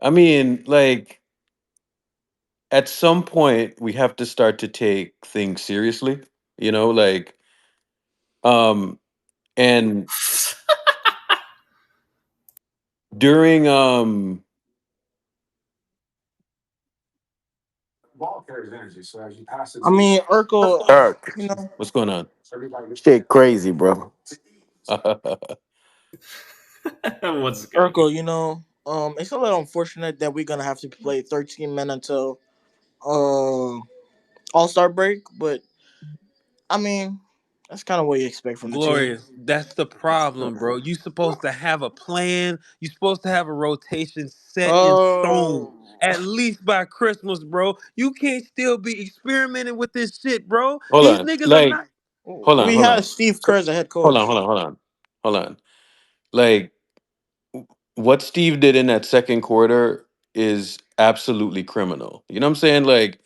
I mean, like at some point we have to start to take things seriously, you know, like um and during I mean, Urkel, Eric, you know, what's going on? shit crazy, bro. What's going Urkel, you know, it's a little unfortunate that we're gonna have to play 13 men until uh All Star break, but I mean, that's kind of what you expect from the team. Glorious. That's the problem, bro. You supposed to have a plan. You supposed to have a rotation set in stone. Oh, At least by Christmas, bro. You can't still be experimenting with this shit, bro. Hold These on. niggas are Like not. hold on, we hold had on. Steve So, Kerr as a head hold on, coach. hold on, hold on. Hold on. Like what Steve did in that second quarter is absolutely criminal. You know what I'm saying? Like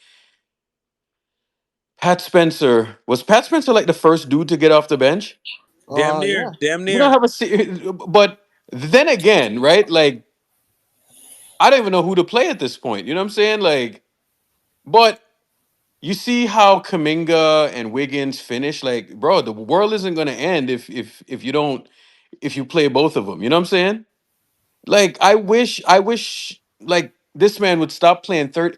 Pat Spencer like the first dude to get off the bench? Damn Yeah. near. Damn We don't near. have but then again, right? Like I don't even know who to play at this point. You know what I'm saying? Like, but you see how Kaminga and Wiggins finish? Like, bro, the world isn't gonna end if you don't if you play both of them. You know what I'm saying? Like, I wish like this man would stop playing third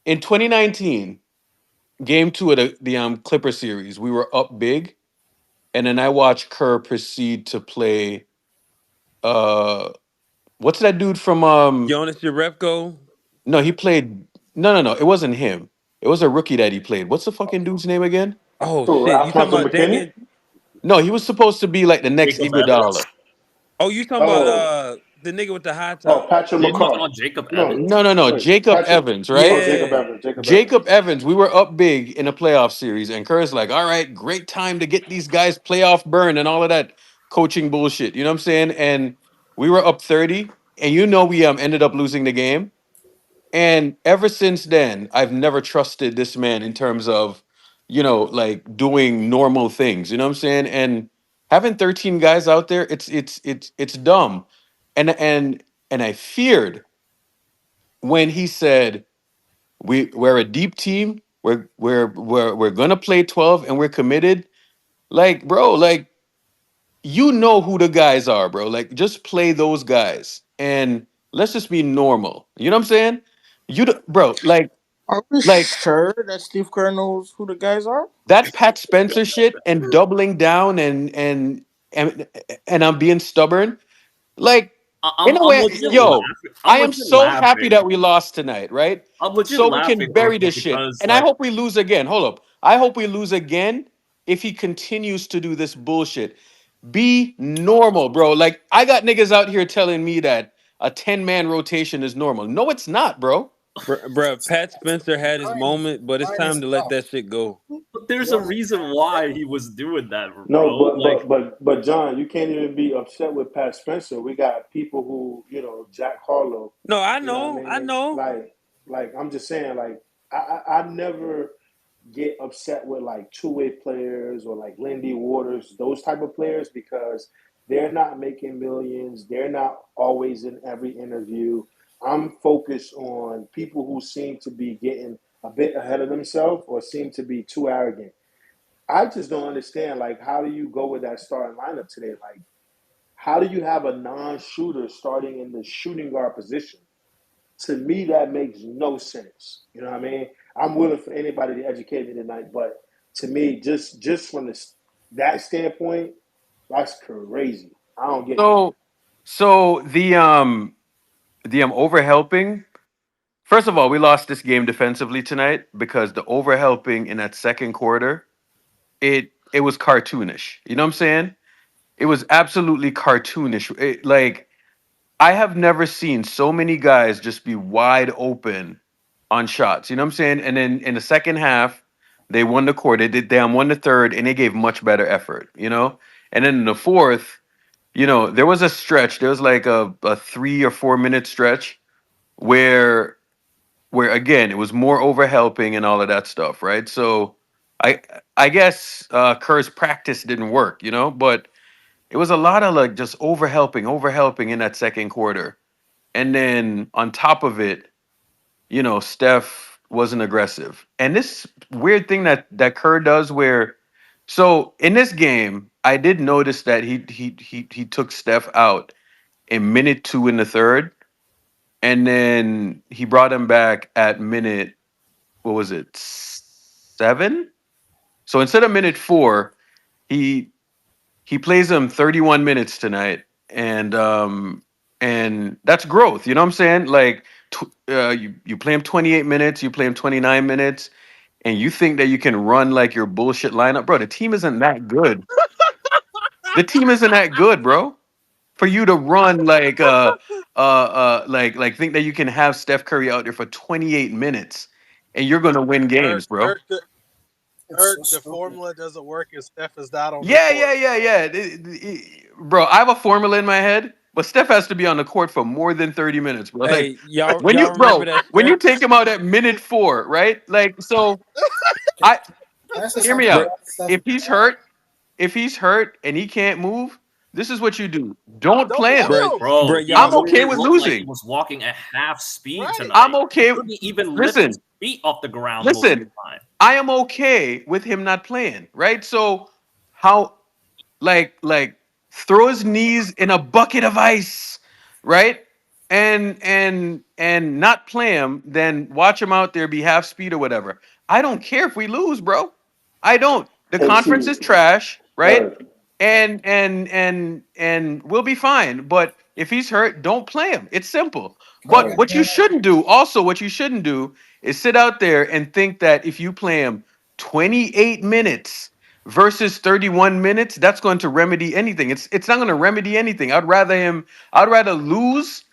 in 2019, game two of the Clipper series, we were up big, and then I watched Kerr proceed to play uh what's that dude from Jonas Jerebko. no, he played. No. It wasn't him. It was a rookie that he played. What's the fucking dude's name again? Oh Who, shit. You talking Alfonso about McKinney? Damian? No, he was supposed to be like the next Jacob Evans? Iguodala. Oh, you talking about Oh, the nigga with the high oh, top. Patrick You talking McCarr. about Jacob No, Evans? No. wait, Jacob Patrick. Evans, Oh, right? Jacob Yeah. Evans. Jacob Evans. Jacob Evans. We were up big in a playoff series, and Kerr's like, "All right, great time to get these guys playoff burn and all of that coaching bullshit." You know what I'm saying? And we were up 30, and we ended up losing the game. And ever since then, I've never trusted this man in terms of, like doing normal things. You know what I'm saying? And having 13 guys out there, it's dumb. And I feared when he said we're a deep team. We're gonna play 12 and we're committed. Like, bro, like you know who the guys are, bro. Like, just play those guys and let's just be normal. You know what I'm saying? Bro, Are we like sure that Steve Kerr knows who the guys are? that Pat Spencer shit and doubling down and and I'm being stubborn. Like in a I'm way, legit yo, laughing. I'm I am legit so happy laughing. that we lost tonight, right? I'm legit So we can laughing, bury Urkel, this shit. because And I like hope we lose again. Hold up. I hope we lose again if he continues to do this bullshit. Be normal, bro. Like I got niggas out here telling me that a 10-man rotation is normal. No, it's not, bro. Bruh, Pat Spencer had his moment, but it's time to let that shit go. but there's a reason why he was doing that, No, bro. but John, you can't even be upset with Pat Spencer. We got people who, Jack Harlow. No, I You know what I know, I mean? know. Like I'm just saying, like I never get upset with like two-way players or like Lindy Waters, those type of players, because they're not making millions. They're not always in every interview. I'm focused on people who seem to be getting a bit ahead of themselves or seem to be too arrogant. I just don't understand. Like, how do you go with that starting lineup today? Like, how do you have a non-shooter starting in the shooting guard position? To me, that makes no sense. You know what I mean? I'm willing for anybody to educate me tonight, but to me, just from that standpoint, that's crazy. I don't get that. So so the overhelping. First of all, we lost this game defensively tonight because the overhelping in that second quarter, it was cartoonish. You know what I'm saying? It was absolutely cartoonish. Like I have never seen so many guys just be wide open on shots. You know what I'm saying? And then in the second half, they won the quarter. They won the third, and they gave much better effort. And then in the fourth, there was a stretch. There was like a 3 or 4 minute stretch where again it was more overhelping and all of that stuff, right? So I I guess Kerr's practice didn't work, but It was a lot of like just overhelping in that second quarter. And then on top of it, Steph wasn't aggressive. And this weird thing that Kerr does where so in this game, I did notice that he took Steph out in minute 2 in the third, and then he brought him back at minute, what was it, 7? So instead of minute 4, he he plays him 31 minutes tonight, and that's growth. You know what I'm saying? Like you play him 28 minutes, you play him 29 minutes, and you think that you can run like your bullshit lineup, bro. The team isn't that good. The team isn't that good, bro. For you to run like think that you can have Steph Curry out there for 28 minutes and you're gonna win Irk, games, bro. Irk, the, It's Irk, so the stupid. formula doesn't work if Steph is not on the Yeah, yeah, court. yeah, yeah. Bro, I have a formula in my head, but Steph has to be on the court for more than 30 minutes, bro. Like Hey, y'all when y'all you remember bro, that when you stretch? take him out at minute 4, right? Like so Can, I can I say hear me something Bro, out. about Steph? If he's hurt, if he's hurt and he can't move, this is what you do. Don't Don't play play him. bro, him. bro, Bro, he I'm y'all okay literally with looked like he losing. was walking at half speed Right. I'm tonight. He okay. couldn't even lift his Listen, feet off the ground most of listen. the time. I am okay with him not playing, right? So how like throw his knees in a bucket of ice, right? And not play him, then watch him out there be half speed or whatever. I don't care if we lose, bro. I don't. The Hey, conference see, is trash, right? Eric, And we'll be fine. But if he's hurt, don't play him. It's simple. But Eric, what you shouldn't do, also what you shouldn't do, is sit out there and think that if you play him 28 minutes versus 31 minutes, that's going to remedy anything. It's not going to remedy anything. I'd rather lose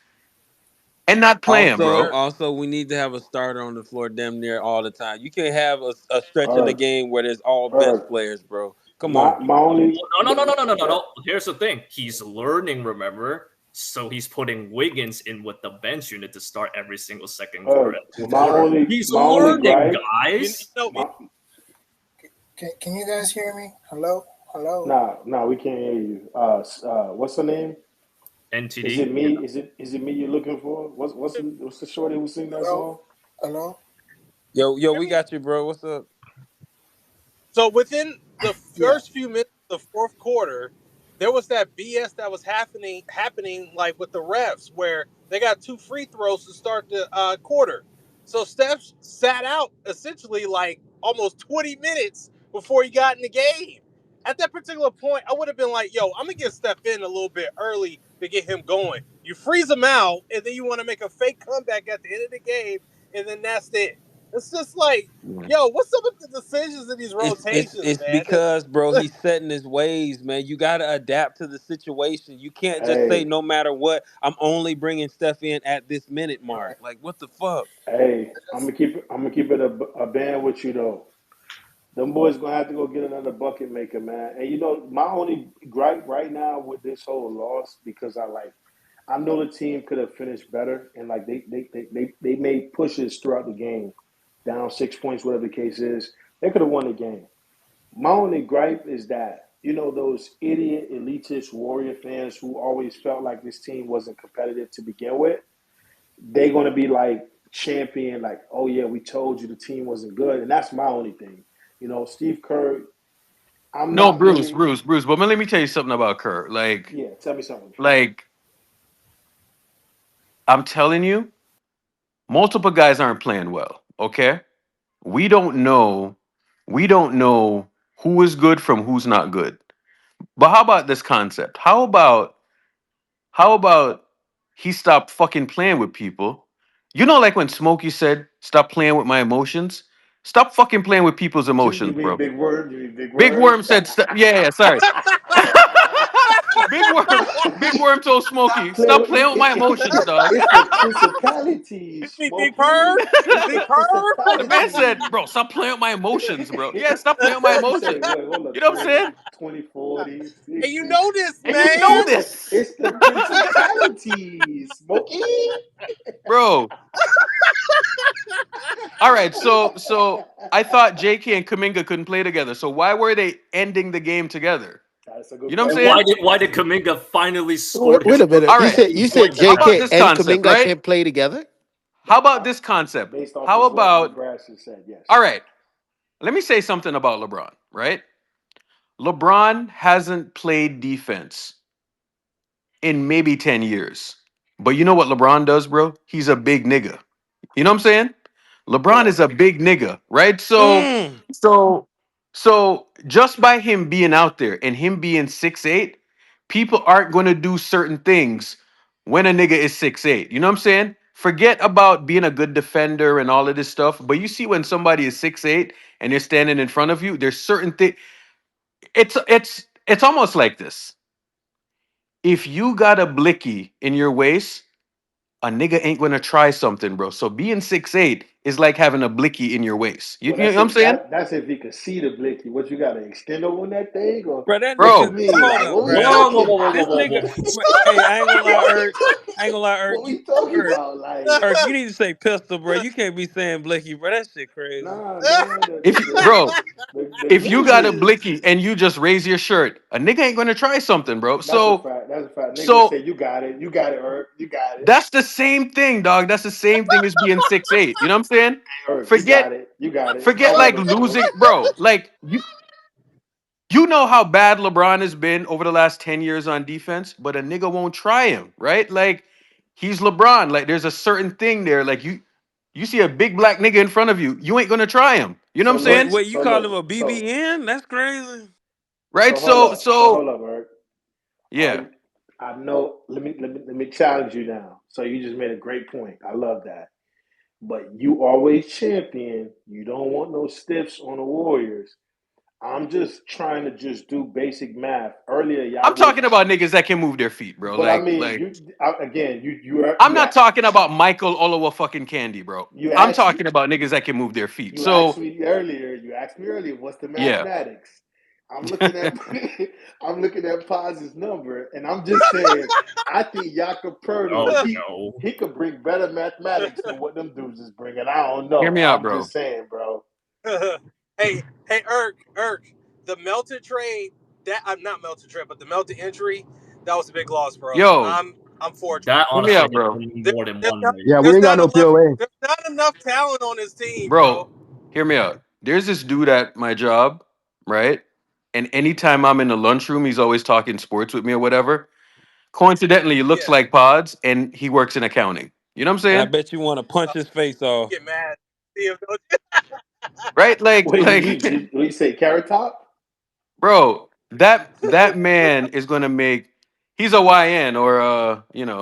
and not play him, also, bro. Irk, also, we need to have a starter on the floor damn near all the time. You can't have a stretch in the Eric, game where there's all bench Eric. players, bro. Come on. My only, No, no, no, no, no, no, no, no. Here's the thing. He's learning, remember? So he's putting Wiggins in with the bench unit to start every single second quarter Eric. and fourth My quarter. only, He's my only learning, gripe. you guys. know, My, Can you guys hear me? Hello? Hello? nah, we can't hear you. What's her name? Is it NTD. me? Is it me you're looking for? What's the shorty who sing that Hello? song? Hello? Yo, hear we me? got you, bro. What's up? So within the Yeah. first few minutes of the fourth quarter, there was that BS that was happening like with the refs where they got 2 free throws to start the quarter. So Steph sat out essentially like almost 20 minutes before he got in the game. At that particular point, I would have been like, yo, I'm gonna get Steph in a little bit early to get him going. You freeze him out, and then you want to make a fake comeback at the end of the game, and then that's it. It's just like, yo, what's up with the decisions in these It's it's rotations, it's man? because, bro, he's setting his ways, man. You got to adapt to the situation. You can't just say Hey, no matter what, I'm only bringing Steph in at this minute mark. Right. Like, what the fuck? hey, I'm gonna keep it a band with you though. Them boys gonna have to go get another bucket maker, man. And my only gripe right now with this whole loss because I know the team could have finished better and like they made pushes throughout the game, down 6 points, whatever the case is. They could have won the game. My only gripe is that those idiot elitist Warrior fans who always felt like this team wasn't competitive to begin with. They're gonna be like champion, like, oh yeah, we told you the team wasn't good, and that's my only thing. Steve Kerr. I'm No, not Bruce, really. Bruce, Bruce. But let me tell you something about Kerr. Yeah, tell me something. Like I'm telling you, multiple guys aren't playing well. Okay, we don't know. We don't know who is good from who's not good. But how about this concept? How about he stopped fucking playing with people? Like when Smokey said, "Stop playing with my emotions." Stop fucking playing with people's You emotions, mean bro. big word? You mean big Big word? Worm said, yeah, yeah, sorry. Big Worm, Big Worm told Stop Smokey, playing "Stop with playing with my emotions, dog." it's the You principalities, mean Big Smokey. Perm? It's the Big Perm? The man said, principalities. "Bro, stop playing with my emotions, bro." Yeah, stop playing with my He said, emotions. "What? Hold You up, know what I'm 20, saying, 20, 40, And you 60. know this, and you know man. this, It's the principalities, Smokey." bro. All right, so I thought JK and Kaminga couldn't play together. So why were they ending the game together? That's a good You know what I'm And question. saying? why did Kaminga finally score Wait his a minute. All You right. said you said points How about JK this and concept, Kaminga right? can't play together? How about this concept? Based off How of what about, Nebraska said, yes. all right, let me say something about LeBron, right? LeBron hasn't played defense in maybe 10 years. But you know what LeBron does, bro? He's a big nigga. You know what I'm saying? LeBron is Pause. a big nigga, right? So, Mm. so, so just by him being out there and him being 6'8", people aren't going to do certain things when a nigga is 6'8". You know what I'm saying? Forget about being a good defender and all of this stuff. But you see when somebody is 6'8" and they're standing in front of you, there's certain things. It's almost like this. If you got a blicky in your waist, a nigga ain't gonna try something, bro. So being 6'8" is like having a blicky in your waist. You Well, know that's what I'm if saying? that's if he could see the blicky. What you got to extend on that thing, or Bro, that what you nigga, Bro, mean? hold Like, up, what we bro. Whoa, whoa, talking whoa, whoa, This whoa, about? whoa, nigga, whoa. hey, I ain't gonna lie, what, Erk. I ain't gonna lie, Erk. what we talking Erk, about? Like, Erk, you need to say pistol, bro. You can't be saying blicky, bro. That shit crazy. nah, man. if you, bro, The if you thing got a is, blicky and you just raise your shirt, a nigga ain't gonna try something, bro. that's a So fact. That's a fact. Nigga would so say, "You got it. You got it, Herb. You got it, that's the same thing, dog. That's the same thing as being 6'8". You know what I'm saying? Herb. You got Forget it. You got it." forget like However, bro, losing, bro. Like you know how bad LeBron has been over the last 10 years on defense, but a nigga won't try him, right? Like he's LeBron. Like there's a certain thing there. Like you see a big black nigga in front of you, you ain't gonna try him. You know so what I'm Wait, look, saying? wait, you so call him look, a so BBN? That's crazy. Right? hold So up, so so hold up, Herb. Are yeah. you? I know. Let me challenge you now. So you just made a great point. I love that. But you always champion. You don't want no stiffs on the Warriors. I'm just trying to just do basic math. Earlier, I'm y'all was, talking about niggas that can move their feet, bro. but I mean, Like again, I'm not talking about Michael Olawa fucking Candy, bro. you I'm asked talking about niggas that can move their feet. you asked So me earlier. You asked me earlier. What's the yeah. mathematics? I'm looking at I'm looking at Paz's number, and I'm just saying. I think Jakob Oh Pertl, no. he could bring better mathematics than what them dudes is bringing. I don't Hear know. me out, I'm bro. just saying, bro. hey, Irk, the Melton trade that I'm not Melton trade, but the Melton injury that was a big loss for us. Yo, I'm for it. That hear me honestly out, hit bro. me There, more than there's one not way. Yeah, we there's ain't got not no enough POA. there's not enough talent on his team, Bro, bro. hear me out. There's this dude at my job, right? And anytime I'm in the lunchroom, he's always talking sports with me or whatever. Coincidentally, he looks Yeah, like Pods and he works in accounting. You know what I'm And I saying? bet you want to punch his face off. get mad. See if Right? Wait, Like did you say Carrot Top? bro, that man is gonna make he's a YN or yeah,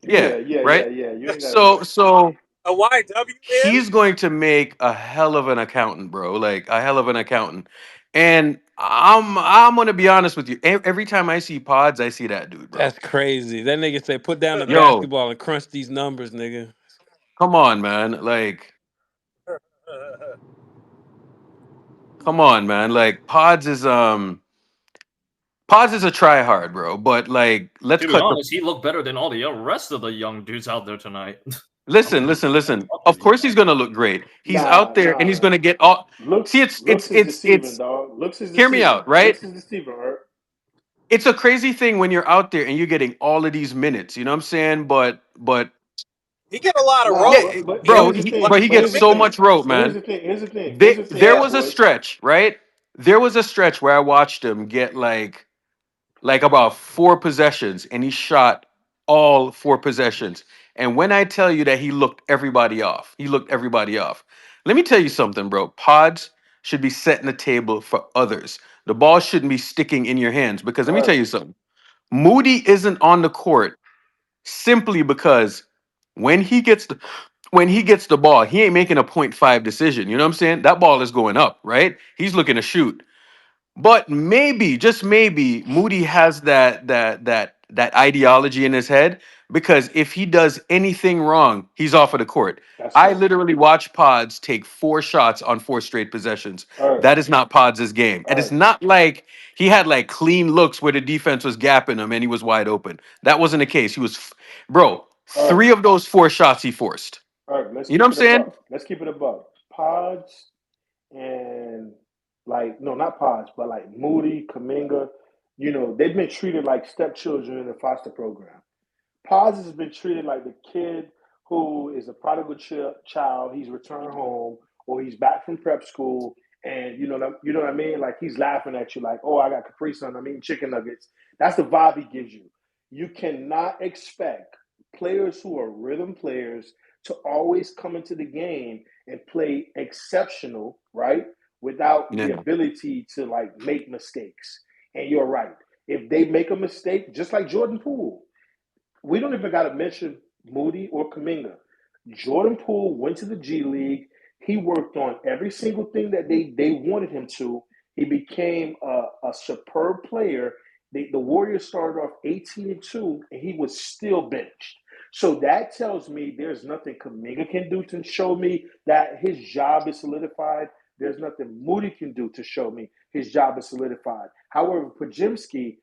Yeah, yeah, yeah, right? yeah. You ain't got So a YWN. he's going to make a hell of an accountant, bro. Like a hell of an accountant. And I'm gonna be honest with you. Every time I see Pods, I see that dude, bro. That's crazy. That nigga say, put down the Yo, basketball and crunch these numbers, nigga. come on, man. Like, come on, man. Like Pods is a try hard, bro. But like, let's To be cut the honest, he looked better than all the rest of the young dudes out there tonight. listen, I'm listen, listen. fucking Of you course he's gonna look great. He's out nah, there and he's nah. gonna get all see Looks is deceiving, it's dog. Looks is hear me deceiving. out, right? Looks is deceiving, Herb. It's a crazy thing when you're out there and you're getting all of these minutes. You know what I'm saying? But He get a lot of Nah, rope. but He don't bro, here's the get thing. he But gets here's the so thing. much rope, But here's man. the thing. Here's the thing. Here's the thing, There yeah. was a boys. stretch, right? There was a stretch where I watched him get like about 4 possessions, and he shot all 4 possessions. And when I tell you that he looked everybody off, he looked everybody off. Let me tell you something, bro. Pods should be setting the table for others. The ball shouldn't be sticking in your hands because let me tell Herb, you something. Moody isn't on the court simply because when he gets the ball, he ain't making a point five decision. You know what I'm saying? That ball is going up, right? He's looking to shoot. But maybe, just maybe, Moody has that ideology in his head because if he does anything wrong, he's off of the court. that's I fair. literally watch Pods take 4 shots on 4 straight possessions. Herb, That is not Pods' game. And it's Herb. not like he had like clean looks where the defense was gapping him and he was wide open. That wasn't the case. Bro, Herb, 3 of those 4 shots he forced. Herb. Let's You know keep what it I'm saying? above. Let's keep it above. Pods and like no, not Pods, but like Moody, Kaminga. they've been treated like stepchildren in the foster program. Paz has been treated like the kid who is a prodigal child. He's returned home or he's back from prep school, and you know what I mean. Like he's laughing at you, like, "Oh, I got Capri Sun. I'm eating chicken nuggets." That's the vibe he gives you. You cannot expect players who are rhythm players to always come into the game and play exceptional, right? Without Yeah. the ability to like make mistakes. And you're right. If they make a mistake, just like Jordan Poole, we don't even got to mention Moody or Kaminga. Jordan Poole went to the G League. He worked on every single thing that they wanted him to. He became a superb player. The Warriors started off 18-2, and he was still benched. So that tells me there's nothing Kaminga can do to show me that his job is solidified. There's nothing Moody can do to show me his job is solidified. However, Podziemski,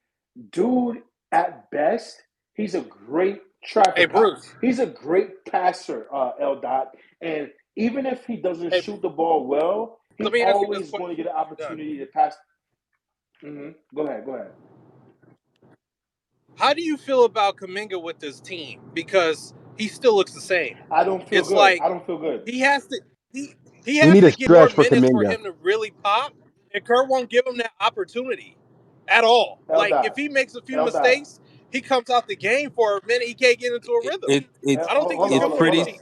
dude, at best, he's a great Hey, traffic cop. Bruce. He's a great passer, L. Dot. And even if he doesn't Hey, shoot the ball well, let he's me ask you this always question. going to get an When you're done. opportunity to pass. Go ahead. How do you feel about Kaminga with this team? Because he still looks the same. I don't feel It's good. like I don't feel good. he has to he We has need a to get more stretch for minutes for Kaminga. him to really pop, and Kerr won't give him that opportunity at all. L. Like Dot. if he makes a few L. Dot. mistakes, he comes out the game for a minute. He can't get into a rhythm. It's I don't think Hold he's on, it's good hold for on, the hold pretty. on. team.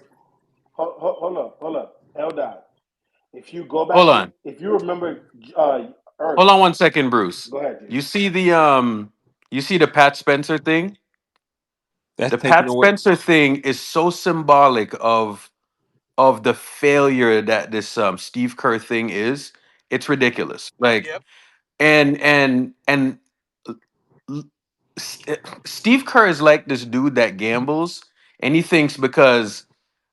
Hold up. L. Dot. If you go Hold back and on. if you remember Earth, Hold on 1 second, Bruce. go ahead, G. You see the Pat Spencer thing? That's The taken Pat away. Spencer thing is so symbolic of the failure that this Steve Kerr thing is. It's ridiculous. Like Yep. and l- Steve Kerr is like this dude that gambles and he thinks because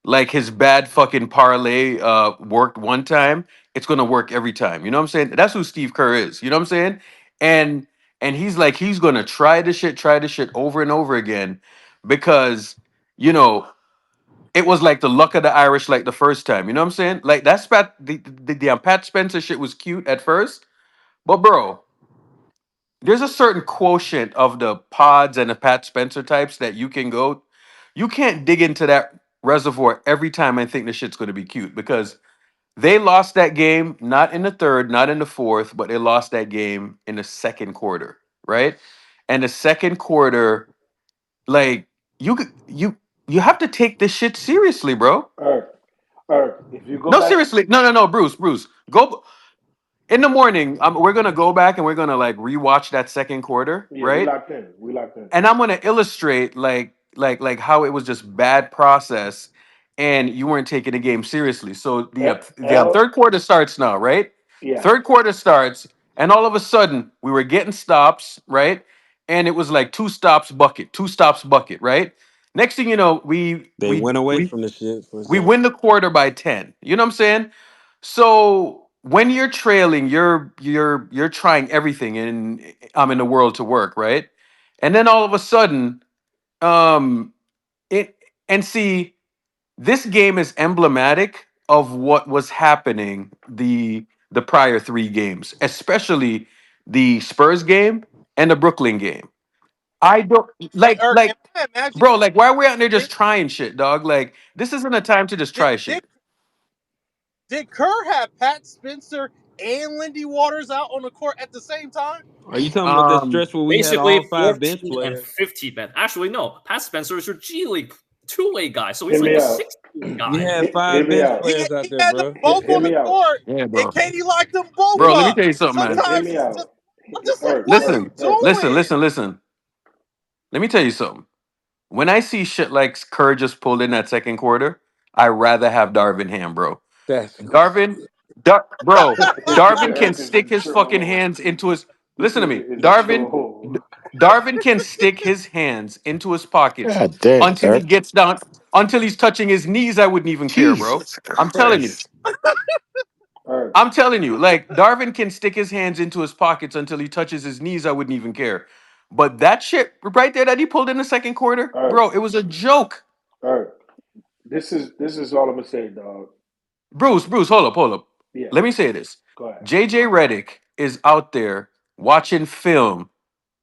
like his bad fucking parlay worked one time, it's gonna work every time. You know what I'm saying? That's who Steve Kerr is. You know what I'm saying? And and he's like he's gonna try this shit over and over again because you know it was like the luck of the Irish like the first time. You know what I'm saying? Like that's the Pat Spencer shit was cute at first, but bro, there's a certain quotient of the pods and the Pat Spencer types that you can go. You can't dig into that reservoir every time and think the shit's going to be cute because they lost that game not in the third, not in the fourth, but they lost that game in the second quarter, right? And the second quarter, like you have to take this shit seriously, bro. Earth. If you go No, back, seriously, no, Bruce, go in the morning. We're gonna go back and we're gonna like rewatch that second quarter, yeah, we right? locked in. We locked in. And I'm gonna illustrate like how it was just bad process, and you weren't taking the game seriously. So the L, third quarter starts now, right? yeah. Third quarter starts, and all of a sudden we were getting stops, right? And it was like two stops bucket, right? Next thing you know, They went away from the shit for a we second. win the quarter by 10. You know what I'm saying? So when you're trailing, you're trying everything in in the world to work, right? And then all of a sudden, um it and see this game is emblematic of what was happening the prior 3 games, especially the Spurs game and the Brooklyn game. I don't Hey, like Am I imagining bro, like why are we out there thing? just trying shit, dog? Like this isn't a time to just Did, try did shit. did Kerr have Pat Spencer and Lindy Waters out on the court at the same time? Are you talking about that Um, stretch where we had Basically, all 5 bench 14 and players? 15 men. Actually, no. Pat Spencer is your G League two-way guy, so Hear he's like me a out. 16 We guy. had Hear 5 me bench out. players out He there, had them bro. both Hear on the me out. court, yeah, and bro. Katie locked them both Bro, let me up. tell you something, man. Hear Sometimes me it's out. just, I'm just like, Earth. what are you Earth. Listen, Earth. doing? listen. Let me tell you something. When I see shit like Kerr just pulled in that second quarter, I rather have Darvin Ham, bro. That's Darvin, bro, Darvin can Earth is stick a his fucking troll. hands into his. This Listen to nigga me, is a Darvin. troll. Darvin can stick his hands into his pockets God damn, until he Earth. gets down, until he's touching his knees. I wouldn't even care, bro. Jesus I'm telling you. Christ. Earth. I'm telling you, like Darvin can stick his hands into his pockets until he touches his knees. I wouldn't even care. But that shit right there that he pulled in the second quarter, Earth. bro, it was a joke. Earth. This is all I'm gonna say, dog. Bruce, hold up. Yeah. Let me say this. Go ahead. JJ Redick is out there watching film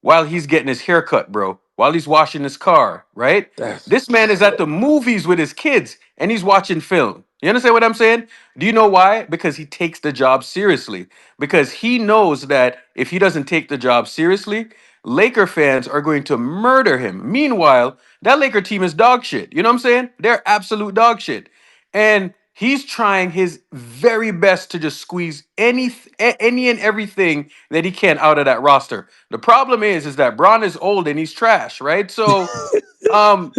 while he's getting his haircut, bro, while he's washing his car, right? That's This man is at the movies with his kids and he's watching film. You understand what I'm saying? Do you know why? Because he takes the job seriously. Because he knows that if he doesn't take the job seriously, Laker fans are going to murder him. Meanwhile, that Laker team is dog shit. You know what I'm saying? They're absolute dog shit. And he's trying his very best to just squeeze any and everything that he can out of that roster. The problem is that Braun is old and he's trash, right? So, um,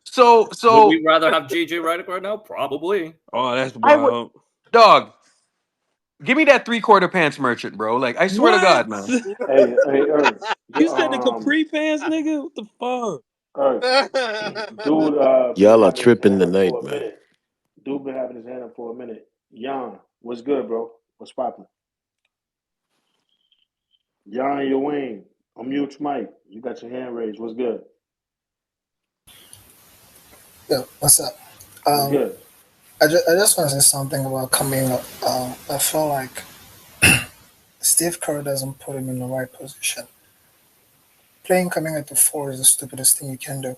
so Would so we rather have JJ Redick right now? Probably. oh, that's I would, wild. dog, give me that 3/4 pants merchant, bro. Like I swear to What? God, man. Hey, Earth. You said the capri pants, nigga? What the fuck? Earth. Dude, been Y'all are having his tripping hand up tonight, for a man. minute. Dude been having his hand up for a minute. Jan, what's good, bro? What's poppin'? Jan, your Wayne. Unmute Mike. You got your hand raised. What's good? Yeah, what's up? What's good? I just want to say something about coming up. I feel like Steve Kerr doesn't put him in the right position. Playing coming at the four is the stupidest thing you can do.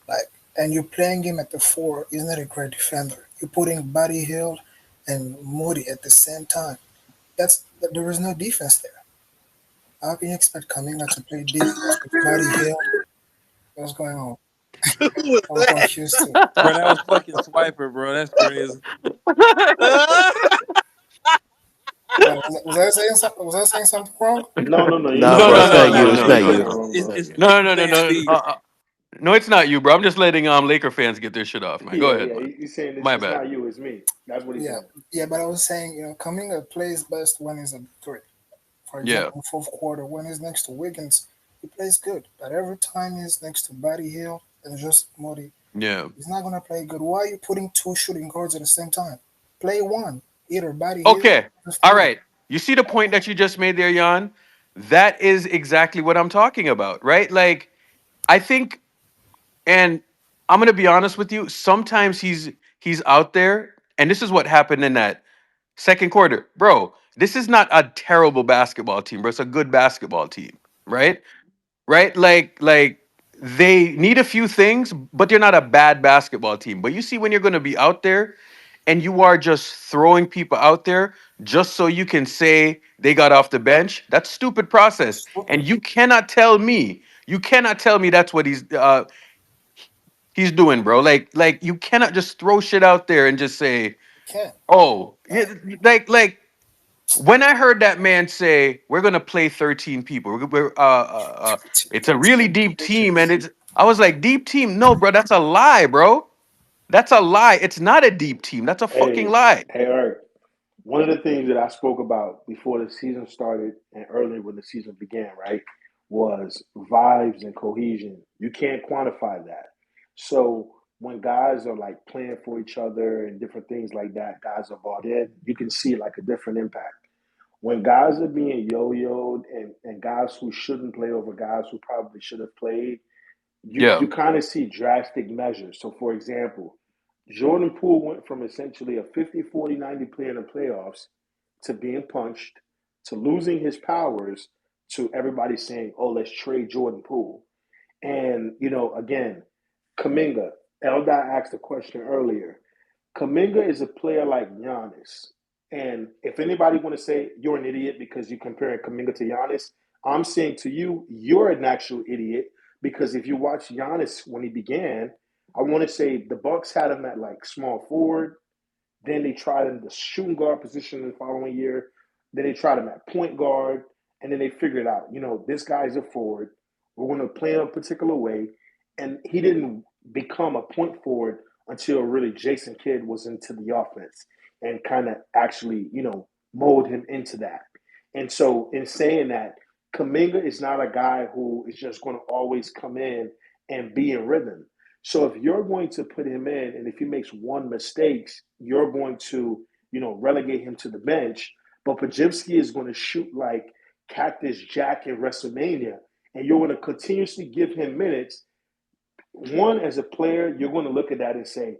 Like, and you're playing him at the four. He's not a great defender. You're putting Buddy Hield and Moody at the same time. There is no defense there. How can you expect Kaminga to play defense with Buddy Hield? What's going on? Who was I'm that? confused too. Bro, that was fucking Swiper, bro. That's crazy. Was I saying something? Was I saying something wrong? No. You're Nah, not No, bro, no, it's saying no, not nothing no, you. wrong. It's no, You're not not no, you. saying no. wrong, It's bro. it's No, no, no, Steve no. Steve. No, it's not you, bro. I'm just letting Laker fans get their shit off, man. Go ahead, Yeah. man. He's saying My it's bad. not you, it's me. That's what he's Yeah, saying. yeah, but I was saying, Kaminga plays best when he's at the three. For Yeah, example, in fourth quarter, when he's next to Wiggins, he plays good. But every time he's next to Buddy Hield and just Moody, yeah. he's not gonna play good. Why are you putting two shooting guards at the same time? Play one, either Buddy Hield Okay. or just All Moody. right. You see the point that you just made there, Jan? That is exactly what I'm talking about, right? Like, I think, and I'm gonna be honest with you, sometimes he's out there, and this is what happened in that second quarter. Bro, this is not a terrible basketball team, bro. It's a good basketball team, right? Right? Like they need a few things, but they're not a bad basketball team. But you see, when you're gonna be out there and you are just throwing people out there just so you can say they got off the bench, that's stupid process. And Stupid. you cannot tell me that's what he's doing, bro. Like you cannot just throw shit out there and just say, Can't. oh, like when I heard that man say we're gonna play 13 people, it's a really deep team, and I was like, deep team? No, bro, that's a lie, bro. That's a lie. It's not a deep team. That's a fucking Hey, lie. Eric. One of the things that I spoke about before the season started and earlier when the season began, right, was vibes and cohesion. You can't quantify that. So when guys are like playing for each other and different things like that, guys are bought in, you can see like a different impact. When guys are being yo-yoed and guys who shouldn't play over guys who probably should have played, Yeah, you kind of see drastic measures. So, for example, Jordan Poole went from essentially a 50, 40, 90 player in the playoffs to being punched to losing his powers to everybody saying, oh, let's trade Jordan Poole. And, again, Kaminga, Eldar asked a question earlier. Kaminga is a player like Giannis. And if anybody want to say you're an idiot because you're comparing Kaminga to Giannis, I'm saying to you, you're an actual idiot because if you watch Giannis when he began, I want to say the Bucks had him at like small forward. Then they tried him the shooting guard position the following year. Then they tried him at point guard. And then they figured out, this guy's a forward. We're going to play him a particular way. And he didn't become a point forward until really Jason Kidd was into the offense and kind of actually, mold him into that. And so in saying that, Kaminga is not a guy who is just going to always come in and be in rhythm. So if you're going to put him in, and if he makes one mistake, you're going to, relegate him to the bench. But Pajimski is going to shoot like Cactus Jack in WrestleMania, and you're going to continuously give him minutes. One, as a player, you're going to look at that and say,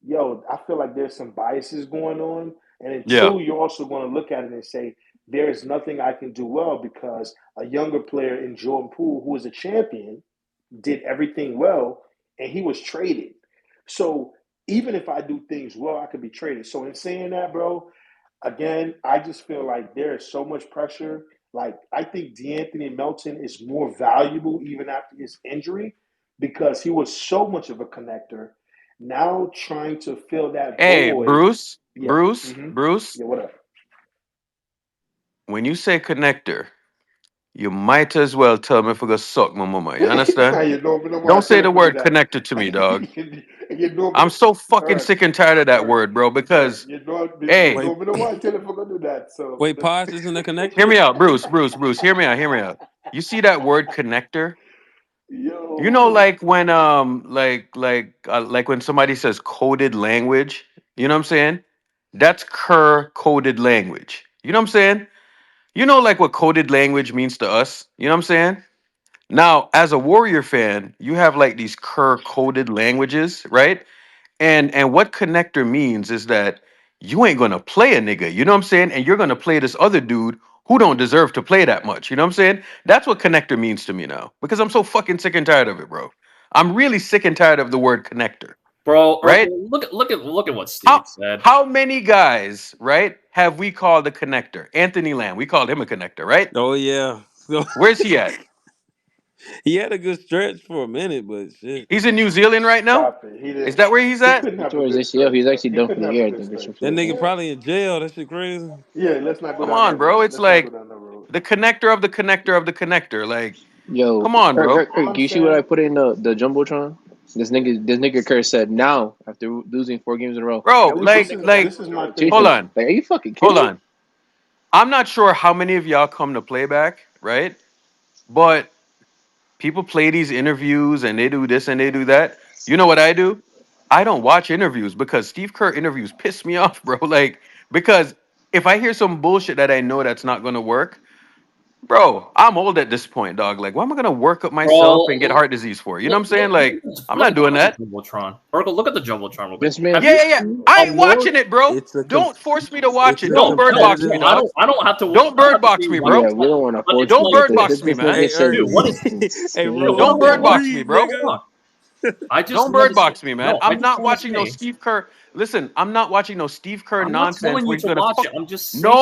yo, I feel like there's some biases going on. And then yeah, two, you're also going to look at it and say, there's nothing I can do well because a younger player in Jordan Poole, who is a champion, did everything well and he was traded. So even if I do things well, I could be traded. So in saying that, bro, again, I just feel like there is so much pressure. Like I think DeAnthony Melton is more valuable even after his injury because he was so much of a connector. Now trying to fill that Hey, void. Bruce, Yeah. Bruce, Mm-hmm. Bruce. Yeah, what up? When you say connector, you might as well tell me if I go suck my mama. You understand? You know, but no more I Don't say tell the him to do word that. connector to me, dog. You know, I'm but so fucking Eric, sick and tired of that Eric, word, bro. Because you hey, Wait, know, but no more I tell him to do that. So wait, Posh isn't a hear connector? me out, Bruce. Hear me out. Hear me out. You see that word connector? You know, yo, like when like when somebody says coded language. You know what I'm saying? That's Kerr coded language. You know what I'm saying? You know, like what coded language means to us. You know what I'm saying? Now, as a Warrior fan, you have like these Kerr coded languages, right? And what connector means is that you ain't gonna play a nigga, you know what I'm saying? And you're gonna play this other dude who don't deserve to play that much. You know what I'm saying? That's what connector means to me now. Because I'm so fucking sick and tired of it, bro. I'm really sick and tired of the word connector, Bro, right? look at what Steve How said. how many guys, right, have we called a connector? Anthony Lamb, we called him a connector, right? Oh yeah. So Where's he at? he had a good stretch for a minute, but shit. He's in New Zealand right now? stop it. He Is didn't. that where he's He at? couldn't He have a tore his good ACL. stretch, He's bro. actually He done for couldn't the have a year. I good think, or some stretch. That shit like nigga that. probably in jail. That shit crazy. Yeah, let's not go Come down on, that bro. road. It's Let's not go like down that road. the connector of the connector of the connector. Like, Yo, come on, bro. All I'm You see what I saying, put in the jumbotron? This nigga Kerr said now after losing 4 games in a row. Bro, Now we should this like, think is about like, this is my thing hold Jason. though. on, Like, are you fucking hold kidding me? on. I'm not sure how many of y'all come to playback, right? But people play these interviews and they do this and they do that. You know what I do? I don't watch interviews because Steve Kerr interviews piss me off, bro. Like, because if I hear some bullshit that I know that's not gonna work, bro, I'm old at this point, dog. Like, why am I gonna work up myself and get Bro, heart disease for? You know what I'm saying? Like, I'm not doing look at that. the jumbotron. Oracle, look at the jumbotron real quick. This man, Have you Yeah. seen I a ain't more? watching it, bro. It's a Don't force me to watch it's it. a Don't No, bird no, box competitive me, no. dog. I don't have to. Don't I don't bird have to box see you me, watch bro. yeah, it, we don't want to but force it's it, Don't like but bird this box this, me, this man. nigga Hey, said dude, what is? Hey, Dude, Rose, Don't don't bird what? box me, breathe, bro. Hold nigga. on. I just Don't want bird to say box me, man. no. I I'm just not want to watching no say Steve Kerr. Listen, I'm not watching no Steve Kerr I'm not nonsense telling where you he's to gonna watch it. fuck. I'm just No, saying.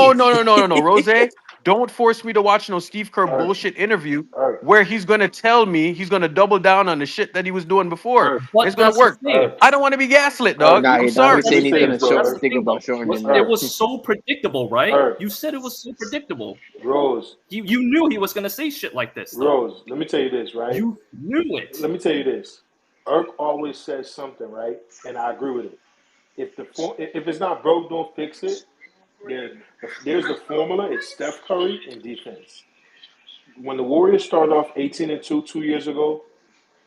Rose. Don't force me to watch no Steve Kerr All right, bullshit interview all right, where he's gonna tell me he's gonna double down on the shit that he was doing before. But It's gonna that's the work. thing. I don't want to be gaslit, all right. dog. nah, I'm nah. Let, He sorry. let said me he's say gonna this though, That's show the Eric. think thing, though. about shortening It the Eric, was so predictable, right? Eric, You said it was so predictable. Rose, You knew he was gonna say shit like this, though. Rose. Let me tell you this, right? You knew it. Let me tell you this. Irk always says something, right? And I agree with it. If it's not broke, don't fix it. There's the formula. It's Steph Curry in defense. When the Warriors started off 18-2 2 years ago,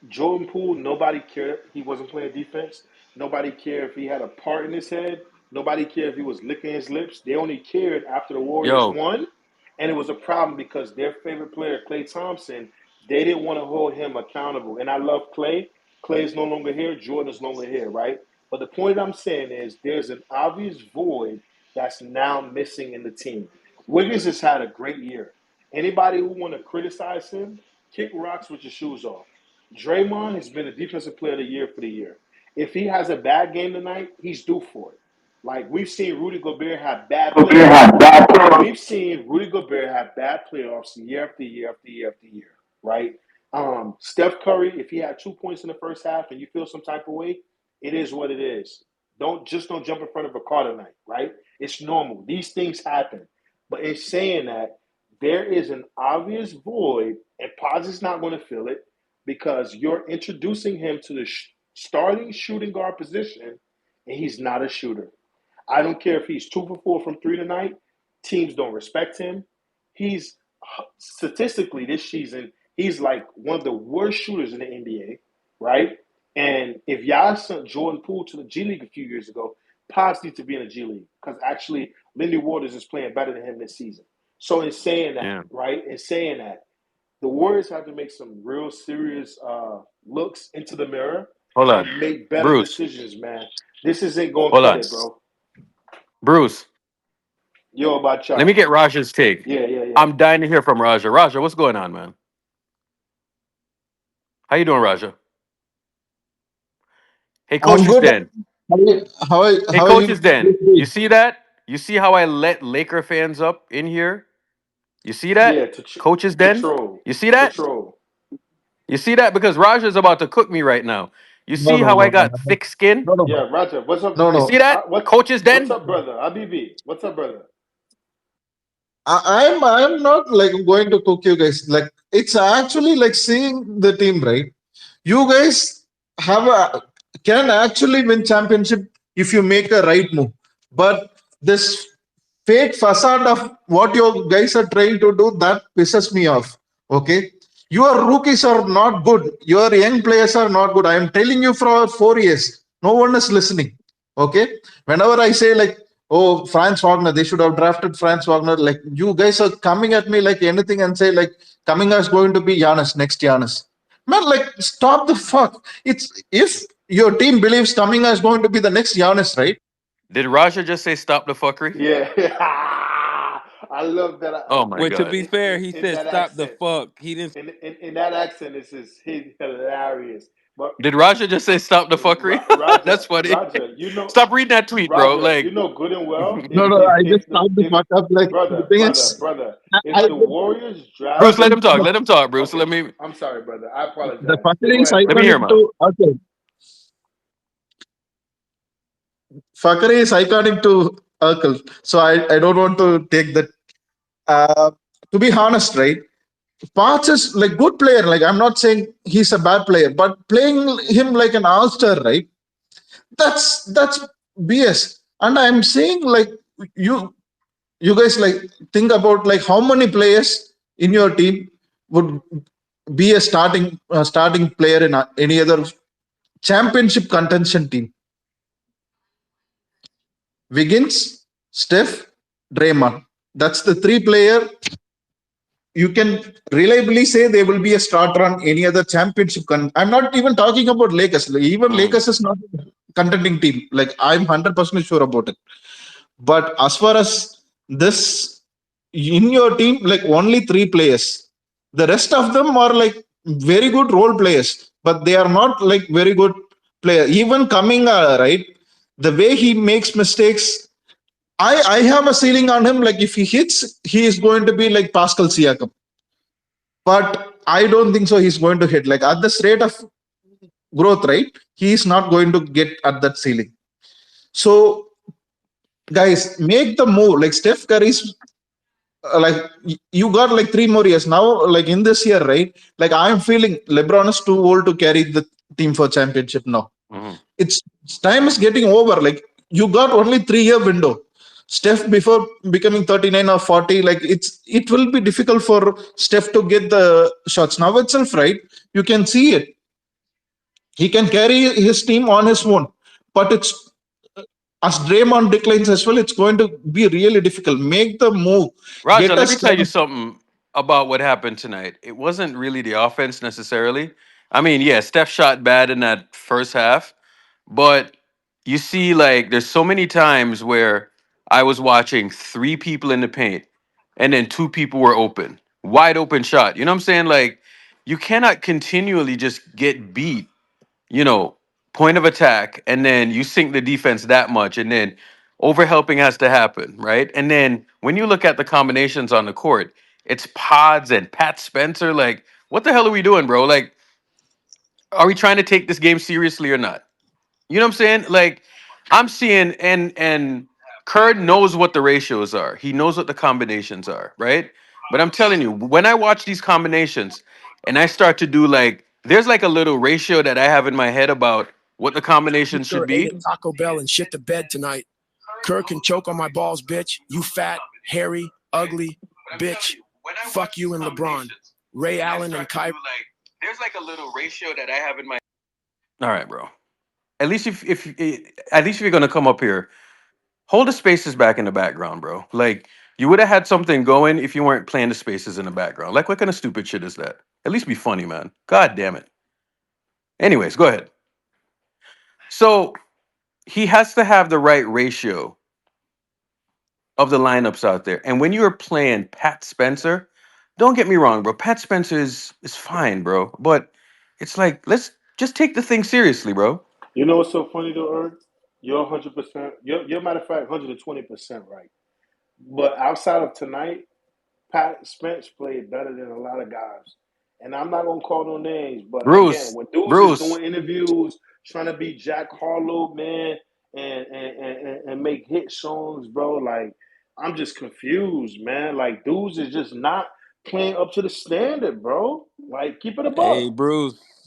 Jordan Poole, nobody cared he wasn't playing defense. Nobody cared if he had a part in his head. Nobody cared if he was licking his lips. They only cared after the Warriors Yo, won. And it was a problem because their favorite player, Klay Thompson, they didn't want to hold him accountable. And I love Klay. Klay is no longer here. Jordan is no longer here, right? But the point I'm saying is there's an obvious void that's now missing in the team. Wiggins has had a great year. Anybody who want to criticize him, kick rocks with your shoes off. Draymond has been a defensive player of the year for the year. If he has a bad game tonight, he's due for it. Like we've seen Rudy Gobert have bad playoffs. We've seen Rudy Gobert have bad playoffs year after year after year after year, right? Steph Curry, if he had 2 points in the first half and you feel some type of way, it is what it is. Don't jump in front of a car tonight, right? It's normal. These things happen. But in saying that, there is an obvious void, and Paz is not going to fill it because you're introducing him to the starting shooting guard position, and he's not a shooter. I don't care if he's 2 for 4 from three tonight. Teams don't respect him. He's statistically this season, he's like one of the worst shooters in the NBA, right? And if y'all sent Jordan Poole to the G League a few years ago, Pods needs to be in the G League because actually Lindy Waters is playing better than him this season. So in saying that, yeah. right, in saying that, the Warriors have to make some real serious looks into the mirror Hold on. and make better Bruce. decisions, man. This isn't going to Hold cut on. it, bro. Bruce. Yo, about Let me y'all. get Raja's take. Yeah. I'm dying to hear from Raja. Raja, what's going on, man? How you doing, Raja? Hey, I'm Coach is good. Den. Hey, How are Coach you is Den. You doing? see that? You see how I let Laker fans up in here? You see that? Yeah, Coach is to Den. troll. You see To that? troll. You see that? Because Raja's about to cook me right now. You No, see no, how I no, no, got no, thick skin? no, no, Yeah, Roger. What's up? no, You no. see that? Coach's What's Den? up, brother? Abibi. What's up, brother? I'm not like going to cook you guys. Like it's actually like seeing the team, right? You guys have a can actually win championship if you make a right move. But this fake facade of what you guys are trying to do that pisses me off. Okay, your rookies are not good. Your young players are not good. I am telling you for 4 years. No one is listening. Okay, whenever I say like, oh, Franz Wagner, they should have drafted Franz Wagner. Like you guys are coming at me like anything and say like Kaminga is going to be Giannis next Giannis. Man, like stop the fuck. It's if your team believes Kaminga is going to be the next Giannis, right? Did Raja just say stop the fuckery? Yeah. I love that. Oh my Wait, to god. be fair, he In said that stop the accent. fuck. He didn't. In that accent, it's just hilarious. But Did Raja just say stop the fuckery? That's funny. Roger, Stop reading that tweet, bro. Roger, Like, good and well. No, no, I just stopped the fuck up. Like the thing is, Brother, if I the Warriors Bruce, draft, let him talk. okay. Let him talk, Bruce. okay, Let me I'm sorry, brother. I The apologize. fuckery Go is ahead, let me brother. hear him iconic out. to okay. Fuckery is iconic to Urkel. So I don't want to take that. Uh, to be honest, right? Parts is like good player. Like I'm not saying he's a bad player, but playing him like an all-star, right? That's BS. And I'm saying like you you guys like think about like how many players in your team would be a starting player in any other championship contention team. Wiggins, Steph, Draymond. That's the three player you can reliably say they will be a starter on any other championship. I'm not even talking about Lakers. Like, even Mm. Lakers is not a contending team. Like I'm 100% sure about it. But as far as this in your team, like only three players. The rest of them are like very good role players, but they are not like very good player. Even Kaminga, right? The way he makes mistakes, I have a ceiling on him. Like if he hits, he is going to be like Pascal Siakam. But I don't think so. He's going to hit like at this rate of growth, right? He is not going to get at that ceiling. So guys, make the move. Like Steph Curry's like you got like 3 more years now. Like in this year, right? Like I'm feeling LeBron is too old to carry the team for championship now. Hmm. It's time is getting over. Like you got only 3 year window. Steph before becoming 39 or 40, like it will be difficult for Steph to get the shots now itself, right? You can see it. He can carry his team on his own, but it's as Draymond declines as well, it's going to be really difficult. Make the move, Raja, get let me us. tell you something about what happened tonight. It wasn't really the offense necessarily. I mean, yeah, Steph shot bad in that first half, but you see, like, there's so many times where I was watching three people in the paint and then two people were open, wide open shot. You know what I'm saying? Like, you cannot continually just get beat, you know, point of attack, and then you sink the defense that much, and then overhelping has to happen, right? And then when you look at the combinations on the court, it's Pods and Pat Spencer. Like, what the hell are we doing, bro? Like, are we trying to take this game seriously or not? You know what I'm saying? Like, I'm seeing and Kerr knows what the ratios are. He knows what the combinations are, right? But I'm telling you, when I watch these combinations and I start to do like there's like a little ratio that I have in my head about what the combinations should Sure ate be. at Taco Bell and shit the bed tonight. Kirk can choke on my balls, bitch. You fat, hairy, ugly, bitch. Fuck you and LeBron. Ray Allen and Kyrie. There's like a little ratio that I have in my. All right, bro. At least at least if you're gonna come up here, hold the spaces back in the background, bro. Like you would have had something going if you weren't playing the spaces in the background. Like what kind of stupid shit is that? At least be funny, man. God damn it. Anyways, go ahead. So he has to have the right ratio of the lineups out there. And when you're playing Pat Spencer, don't get me wrong, bro. Pat Spencer is fine, bro. But it's like, let's just take the thing seriously, bro. You know what's so funny though, Ern? You're 100%. You're matter of fact 120% right. But outside of tonight, Pat Spence played better than a lot of guys. And I'm not gonna call no names, but again, Bruce, when dudes is Bruce. doing interviews trying to be Jack Harlow, man, and make hit songs, bro, like I'm just confused, man. Like dudes is just not playing up to the standard, bro. Like keep it a buck. Hey,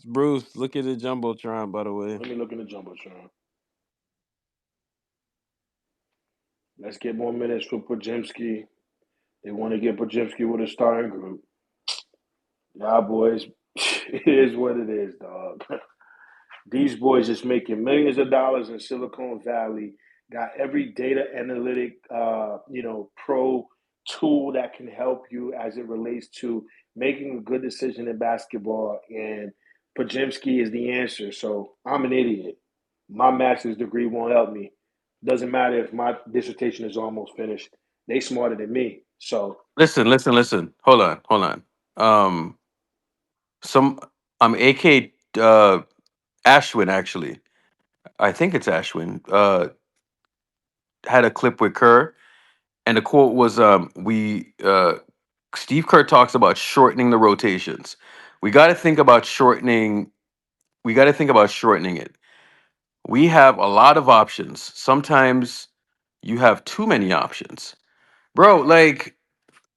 Bruce, look at the jumbotron. By the way, Let me look in the jumbotron. Let's get more minutes for Podziemski. They want to get Podziemski with a starting group. Yeah, boys, it is what it is, dog. These boys is making millions of dollars in Silicon Valley. Got every data analytic, pro tool that can help you as it relates to making a good decision in basketball. And Podziemski is the answer. So I'm an idiot. My master's degree won't help me. Doesn't matter if my dissertation is almost finished. They smarter than me. So Listen. Hold on. Um, some AK Ashwin actually. I think it's Ashwin. Had a clip with Kerr, and the quote was, "We Steve Kerr talks about shortening the rotations. We got to think about shortening. We got to think about shortening it. We have a lot of options. Sometimes you have too many options, bro. Like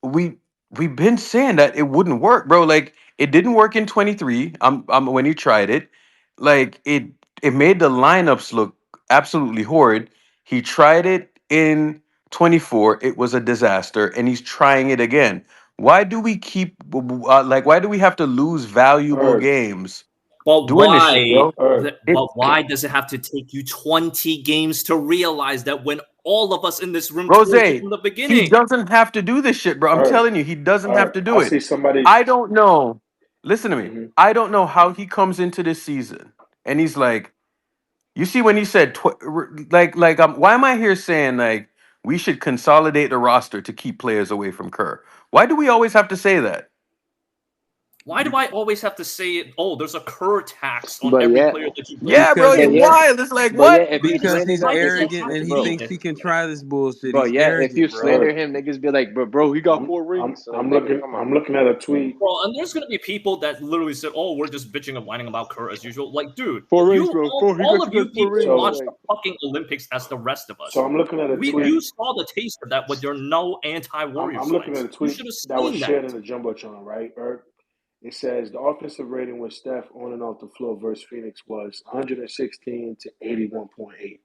we we've been saying that it wouldn't work, bro. Like it didn't work in 23. When he tried it, like it made the lineups look absolutely horrid. He tried it in 24. It was a disaster, and he's trying it again. Why do we keep why do we have to lose valuable Erg, games But doing this shit, why? bro? Erg, It But why does it have to take you 20 games to realize that when all of us in this room Rose, told you from the he beginning? doesn't have to do this shit, bro. I'm Erg, telling you, he doesn't have to I do it. see somebody. I don't know. Listen to me. Mhm. I don't know how he comes into this season and he's like, you see, when he said, why am I here saying like we should consolidate the roster to keep players away from Kerr? Why do we always have to say that? Why do I always have to say it? Oh, there's a Kerr tax on But every yeah, player that you bring Yeah, bro, because it's but he yeah, wild. It's like, but yeah, what? if you because slander he's him, Why does it arrogant have and to he bro, be? thinks he can try this bullshit. but He's yeah, if you arrogant, bro. slander Erg, him, niggas be like, bro, he got I'm, 4 rings. So I'm nigga, looking. come on. I'm looking at a tweet. Well, and there's gonna be people that literally said, "Oh, we're just bitching and whining about Kerr as usual." Like, dude, 4 rings, you bro. Four. He all got of you you guys four people rings. So, watch the Like, fucking Olympics as the rest of so us. I'm looking at a tweet. You saw the taste of that with your no I'm anti-Warriors looking at fans. a You tweet should have that was seen shared that. in the jumbotron, right, Erg? It says the offensive rating with Steph on and off the floor versus Phoenix was 116 to 81.8.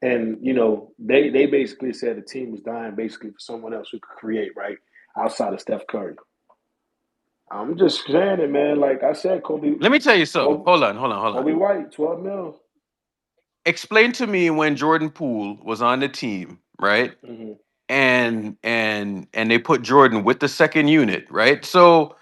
And they basically said the team was dying basically for someone else who could create, right, outside of Steph Curry. I'm just saying it, man. Like I said, Let me tell you something. Kobe, Hold on. Kobe White, 12 mil. Explain to me when Jordan Poole was on the team, right? Mm-hmm. And they put Jordan with the second unit, right? So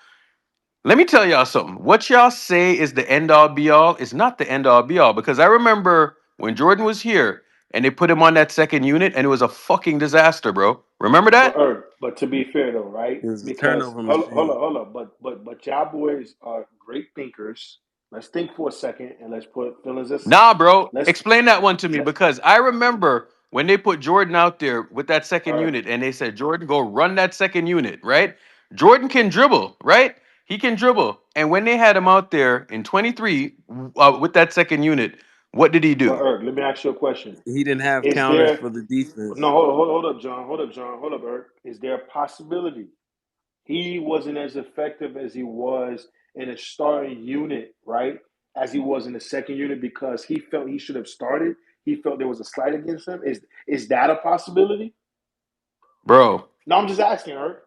let me tell y'all something. What y'all say is the end all be all is not the end all be all because I remember when Jordan was here and they put him on that second unit and it was a fucking disaster, bro. Remember But that? but to be fair though, right? It was a Because turnover machine. hold up. But y'all boys are great thinkers. Let's think for a second and let's put feelings aside. Nah, bro. Let's Explain that one to me let because I remember when they put Jordan out there with that second Erg, unit and they said, Jordan, go run that second unit, right? Jordan can dribble, right? He can dribble. And when they had him out there in 23 with that second unit, what did he but do? Erg, let me ask you a question. He didn't have Is counters there for the defense. no hold up, John. Hold up, Erg. Is there a possibility he wasn't as effective as he was in a starting unit, right? As he was in the second unit because he felt he should have started. He felt there was a slight against him. Is that a possibility? Bro, No, I'm just asking, Eric.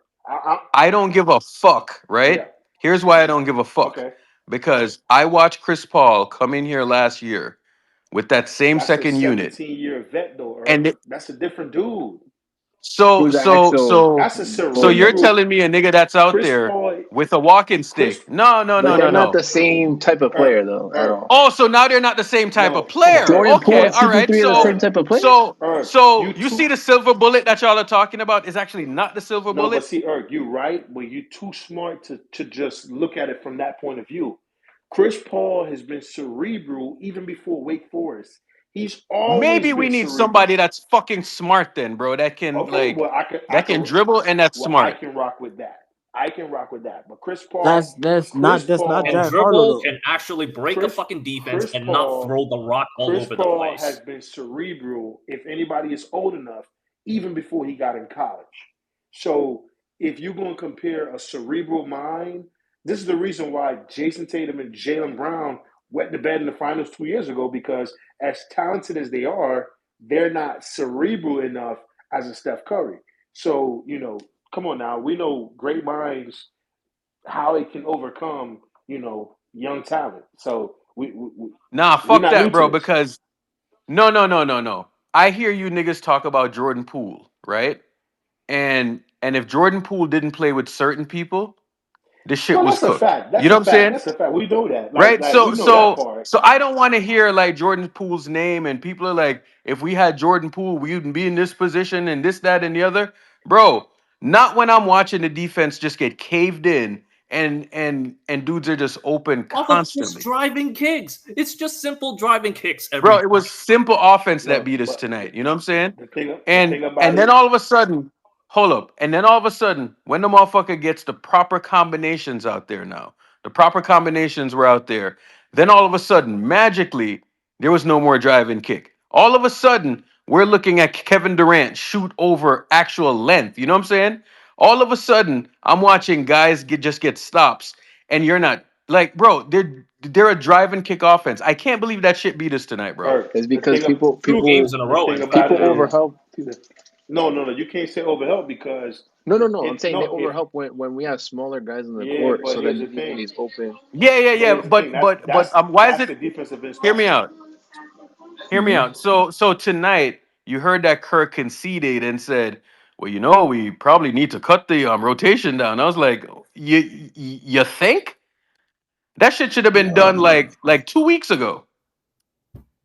I don't give a fuck, Yeah. right? Here's why I don't give a fuck. Okay. Because I watched Chris Paul come in here last year with that same That's a second unit. 17-year vet, though, And Eric. That's a different dude. So Who's that so EXO? so That's a so you're cerebral. telling me a nigga that's out Chris there Paul. with a walking Chris. stick? No, no, But no, they're no, not no. the same type of player though at all. Oh, so now they're not the same type of No, come on, player. Erg. Jordan Come Poole Okay, and on, all right. CP3 are the same So Erg. type of player. so Erg. so You you see too. the silver bullet that y'all are talking about is actually not the silver No, but bullet. see, Erg, you right, but you too smart to just look at it from that point of view. Chris Paul has been cerebral even before Wake Forest. He's always Maybe we been need cerebral. somebody that's fucking smart then, bro. That can Okay, like well, that can dribble and that's I smart. can rock with that. I can rock with that. But Chris That's not And Paul, Jack Harlow dribble though. can actually break a Chris, fucking defense Chris and not Paul, throw the rock all Chris over the Paul has place. been cerebral. If anybody is old enough, even before he got in college. So if you're going to compare a cerebral mind, this is the reason why Jason Tatum and Jalen Brown wet the bed in the finals 2 years ago, because as talented as they are, they're not cerebral enough as a Steph Curry. So, come on now. We know great minds, how it can overcome, young talent. So Nah, we're fuck not new that, to bro. this. Because no, no, no, no, no. I hear you niggas talk about Jordan Poole, right? And if Jordan Poole didn't play with certain people, the shit No, was that's a cooked. fact. You That's know a what I'm fact. saying? That's a fact. We know that. Right? We So know that so part. so I don't want to hear like Jordan Poole's name and people are like, if we had Jordan Poole, we wouldn't be in this position and this, that, and the other. Bro, not when I'm watching the defense just get caved in and dudes are just open Off of just constantly. driving kicks. It's just simple driving kicks every Bro, it time. was simple offense that Look, beat us but tonight. You know what I'm saying? the And thing about and then it, all of a sudden, hold up. And then all of a sudden, when the motherfucker gets the proper combinations out there now, the proper combinations were out there. Then all of a sudden, magically, there was no more drive and kick. All of a sudden, we're looking at Kevin Durant shoot over actual length. You know what I'm saying? All of a sudden, I'm watching guys just get stops, and you're not like, bro, they're a drive and kick offense. I can't believe that shit beat us tonight, bro. or It's because people Two games people in a the row, thing in about fact. people it is, overhelp. no. You can't say overhelp because No. I'm if saying they no, if overhelp when we have smaller guys on the yeah, court, but so that here's you the can get thing. these open. Yeah, yeah, But yeah. here's the thing. But why is That's it? the defensive Hear me instinct. out. Hear me Hmm. out. So tonight you heard that Kirk conceded and said, "Well, we probably need to cut the rotation down." I was like, "You think that shit should have been done No. like 2 weeks ago?"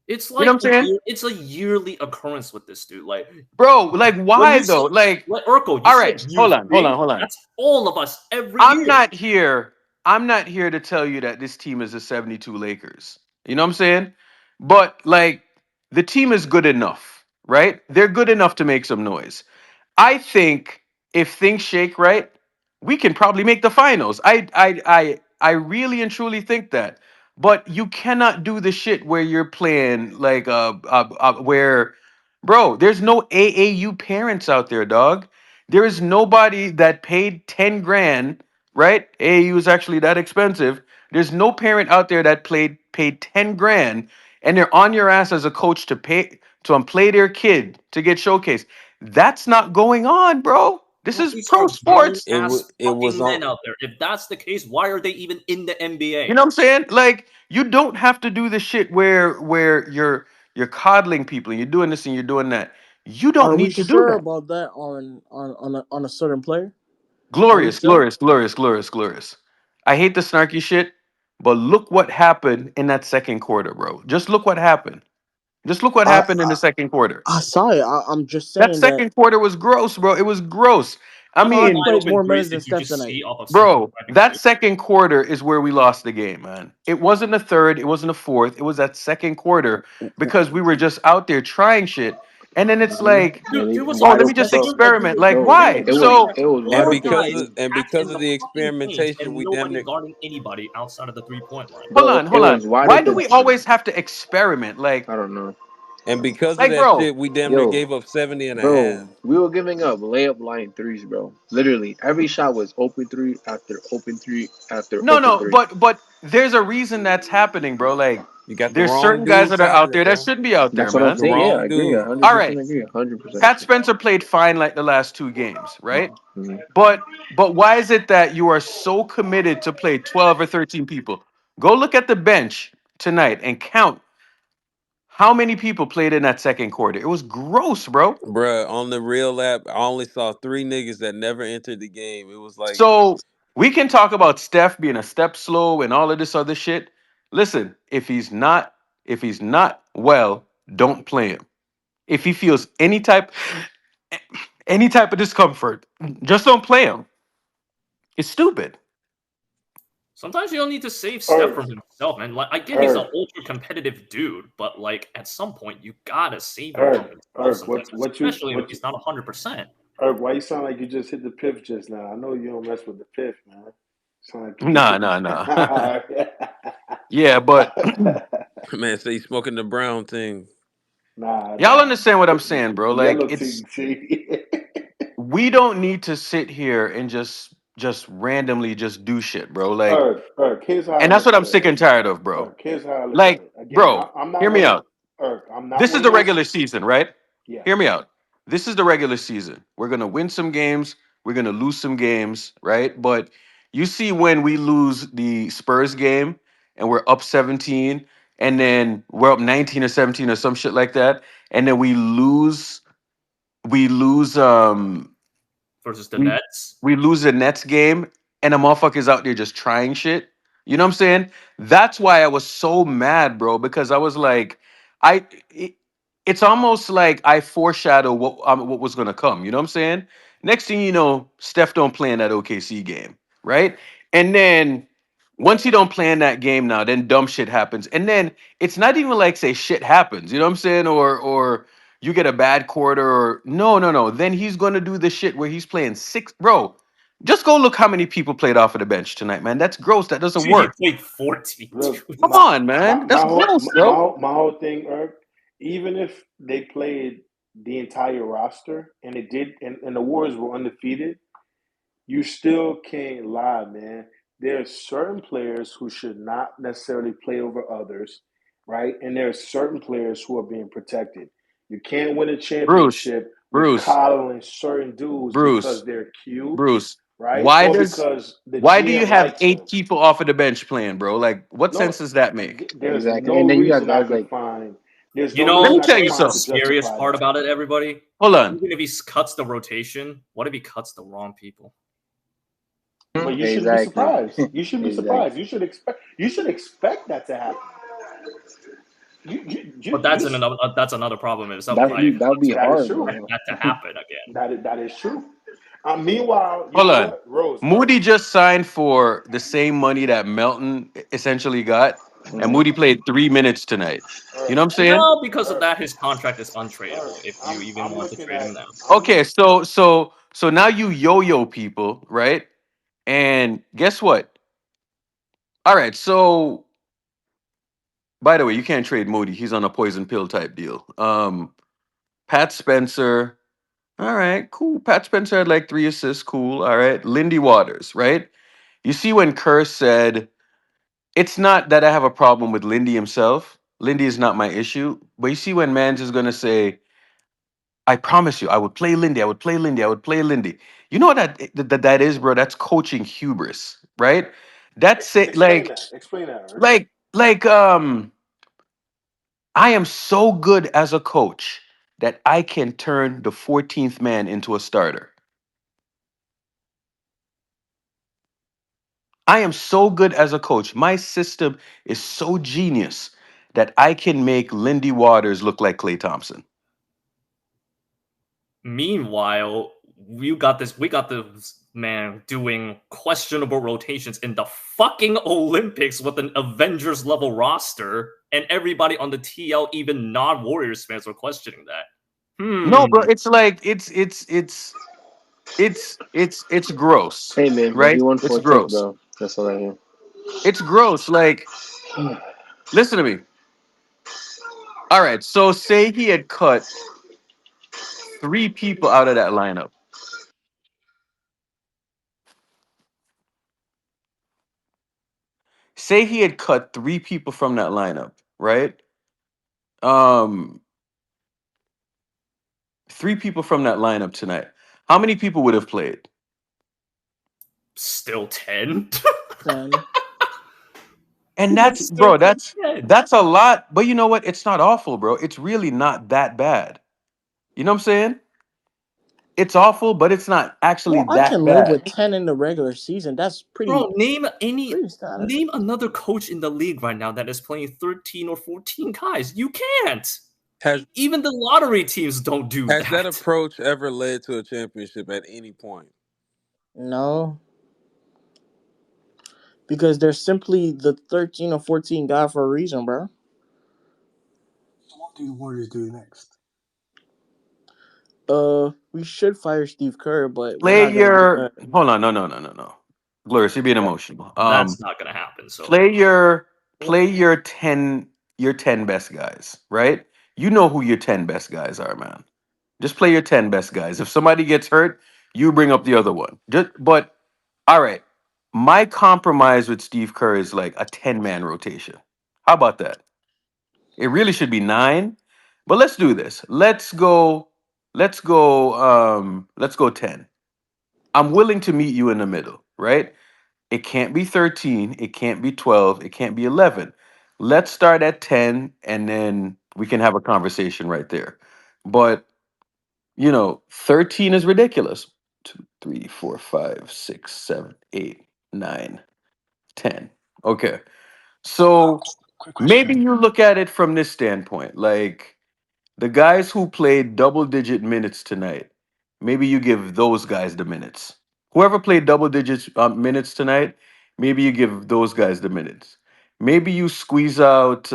It's You know like what I'm saying, it's a yearly occurrence with this dude. Like bro? Like, when why you though? say, Like, like Urkel, you all said right, you hold on, hold on, think. hold on. That's all of us every I'm year. not here. I'm not here to tell you that this team is the 72 Lakers. You know what I'm saying? But like the team is good enough, right? They're good enough to make some noise. I think if things shake right, we can probably make the finals. I really and truly think that. But you cannot do the shit where you're playing like where bro, there's no AAU parents out there, dog. There is nobody that paid 10 grand, right? AAU is actually that expensive. There's no parent out there that paid 10 grand and they're on your ass as a coach to pay to play their kid to get showcased. That's not going on, bro. This Well, is these pro are grown sports. ass It was fucking on. men out there. If that's the case, why are they even in the You NBA? know what I'm saying? Like you don't have to do the shit where you're coddling people and you're doing this and you're doing that. You don't Are we need to do sure that. about that on a certain player? Are we Glorious, sure? glorious, glorious, glorious, glorious. I hate the snarky shit, but look what happened in that second quarter, bro. Just look what happened. Just look what I happened in I, the second quarter. I saw it. I'm just That saying that. second quarter was gross, bro. It was gross. I How many Clark mean, wide played open more threes minutes than did you Steph just tonight. see off of simple bro, driving that kicks? second quarter is where we lost the game, man. It wasn't the third, it wasn't the fourth. It was that second quarter because we were just out there trying shit. And then it's Hmm. like, There was a oh, Wide let me open, just possession bro. where we experiment. were Like, just Bro, why? playing it was So, defense. it was And wide Four open. because guys of and packed in because of the the fucking paint experimentation, and we damn nobody near guarding anybody outside of the 3-point line. hold Bro, on, it hold on. was wide Why do open. we always have to experiment? I don't know. and because of Like, that bro, shit, we damn near Yo, gave up 70 and a bro, half. we were giving up layup line threes, bro. Literally, every shot was open three after open three after no, open no, three. but there's a reason that's happening, bro. Like, You got the there's wrong certain guys dude that are stopping out it, there that bro. shouldn't be out there, That's what I'm The man. saying. Yeah, I wrong agree. dude. 100% All right. agree. 100%. Pat Spencer played fine like the last two games, right? Mhm. But why is it that you are so committed to play 12 or 13 people? Go look at the bench tonight and count How many people played in that second quarter? It was gross, bro. Bruh, on the real app, I only saw 3 niggas that never entered the game. It was like, So we can talk about Steph being a step slow and all of this other shit. Listen, if he's not well, don't play him. If he feels any type of discomfort, just don't play him. It's stupid. Sometimes you don't need to save Steph from Erg, himself, man. Like I get he's an Erg, ultra competitive dude, but like at some point you gotta save him from himself sometimes, especially if he's not 100%. Erg, why you sound like you just hit the piff just now? I know you don't mess with the piff, man. Sound like you just Nah. hit Yeah, but man, say he's smoking the brown thing. y'all understand what I'm saying, bro? Like Yellow it's tea. we don't need to sit here and just randomly just do shit, bro. Like, Here's how I and that's look what at I'm it. sick and tired of, bro. Here's how I look at Like, it. Again, bro, I'm not hear me one of out. I'm not This one is of the those. regular season, right? Yeah. Hear me out. This is the regular season. We're gonna win some games. We're gonna lose some games, right? But you see when we lose the Spurs game and we're up 17, and then we're up 19 or 17 or some shit like that, and then we lose Versus the we Nets. we lose the Nets game and the motherfuckers out there just trying shit. You know what I'm saying? That's why I was so mad, bro, because I was like, I it, it's almost like I foreshadow what was gonna come. You know what I'm saying? Next thing you know, Steph don't play in that OKC game, right? And then once he don't play in that game now, then dumb shit happens. And then it's not even like say shit happens, you know what I'm saying? Or you get a bad quarter or no. Then he's gonna do the shit where he's playing six. Bro, just go look how many people played off of the bench tonight, man. That's gross. That doesn't Dude, he work. played 14. Look, Come on, man. That's gross, bro. my whole thing, Erg, even if they played the entire roster and it did and the Warriors were undefeated, you still can't lie, man. There are certain players who should not necessarily play over others, right? And there are certain players who are being protected. You can't win a Bruce, championship with Bruce, coddling certain dudes because Bruce, they're cute, Bruce. right? Why Or does because the why do you GM have likes 8 them. people off of the bench playing, bro? Like, what sense No, does that make? there's Exactly. And no then you got reason I guys could like find. There's You no Let reason me know I tell could you what's find the to something. scariest justify part that. about it, everybody? Hold on. Even if he cuts the rotation, what if he cuts the wrong people? But you shouldn't be exactly. surprised. You shouldn't be Exactly. surprised. You should expect that to happen. But that's another problem in itself. That I would be That is hard, true. expect bro. that to happen again. That is true. Meanwhile, you Hold know on. what, Rose? Moody just signed for the same money that Melton essentially got, and Mhm. Moody played 3 minutes tonight. You know what I'm saying? No, because of that, his contract is untradeable if you even I'm want to looking trade him at. now. Okay, so now you yo-yo people, right? And guess what? All right, so by the way, you can't trade Moody. He's on a poison pill type deal. Pat Spencer. All right, cool. Pat Spencer had like 3 assists. Cool. All right. Lindy Waters, right? You see when Kerr said, it's not that I have a problem with Lindy himself. Lindy is not my issue. But you see when Mans is gonna say, I promise you, I would play Lindy, I would play Lindy, I would play Lindy. You know what that is, bro? That's coaching hubris, right? That's it, Explain that. Explain that. Eric. like I am so good as a coach that I can turn the 14th man into a starter. I am so good as a coach. My system is so genius that I can make Lindy Waters look like Klay Thompson. Meanwhile, we got this man doing questionable rotations in the fucking Olympics with an Avengers level roster, and everybody on the TL, even non-Warriors fans, were questioning that. No, bro, it's like it's gross, Hey man, but he right? won It's 14th, gross. bro. That's all I hear. It's gross. Like, listen to me. All right, so say he had cut 3 people out of that lineup. Say he had cut 3 people from that lineup, right? Um, 3 people from that lineup tonight. How many people would have played? Still 10. 10. And that's bro, that's a lot. But you know what? It's not awful, bro. It's really not that bad. You know what I'm saying? It's awful, but it's not actually Well, I that can live with bad. 10 in the regular season. That's Bro, pretty status. name another coach in the league right now that is playing 13 or 14 guys. You can't. Even the lottery teams don't do Has that. that approach ever led to a championship at any point? No. Because they're simply the 13 or 14 guy for a reason, bro. So what do the Warriors do next? We should fire Steve Kerr, but we're Play not gonna do your that. hold on, no. Glorious, you're being emotional. That's not gonna happen. So play your 10 best guys, right? You know who your 10 best guys are, man. Just play your 10 best guys. If somebody gets hurt, you bring up the other one. But all right. My compromise with Steve Kerr is like a 10-man rotation. How about that? It really should be 9. But let's do this. Let's go 10. I'm willing to meet you in the middle, right? It can't be 13, it can't be 12, it can't be 11. Let's start at 10 and then we can have a conversation right there. But 13 is ridiculous. 2, 3, 4, 5, 6, 7, 8, 9, 10. Okay. So Quick maybe question. you look at it from this standpoint. Like the guys who played double digit minutes tonight, maybe you give those guys the minutes. Whoever played double digit minutes tonight, maybe you give those guys the minutes. Maybe you squeeze out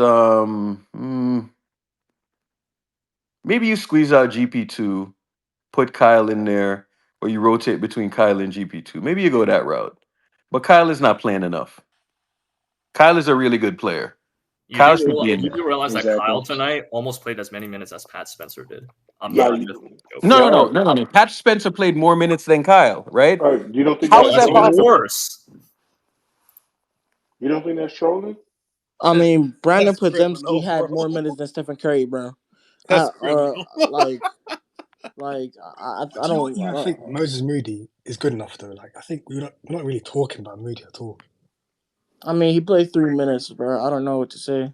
maybe you squeeze out GP2, put Kyle in there, or you rotate between Kyle and GP2. Maybe you go that route. But Kyle is not playing enough. Kyle is a really good player. Kyle should be in you there. do realize that Exactly. Kyle tonight almost played as many minutes as Pat Spencer did. I'm Yeah. not just joking. No. Pat Spencer played more minutes than Kyle, right? You don't think How that's is that That's even trolling? possible? worse. You don't think that's trolling? I mean, Brandon That's criminal, Podziemski had bro. more minutes than Stephen Curry, bro. That's criminal. Like I Do you know what? don't. I think Moses Moody is good enough though. Like I think we're not really talking about Moody at all. I mean, he played 3 minutes, bro. I don't know what to say.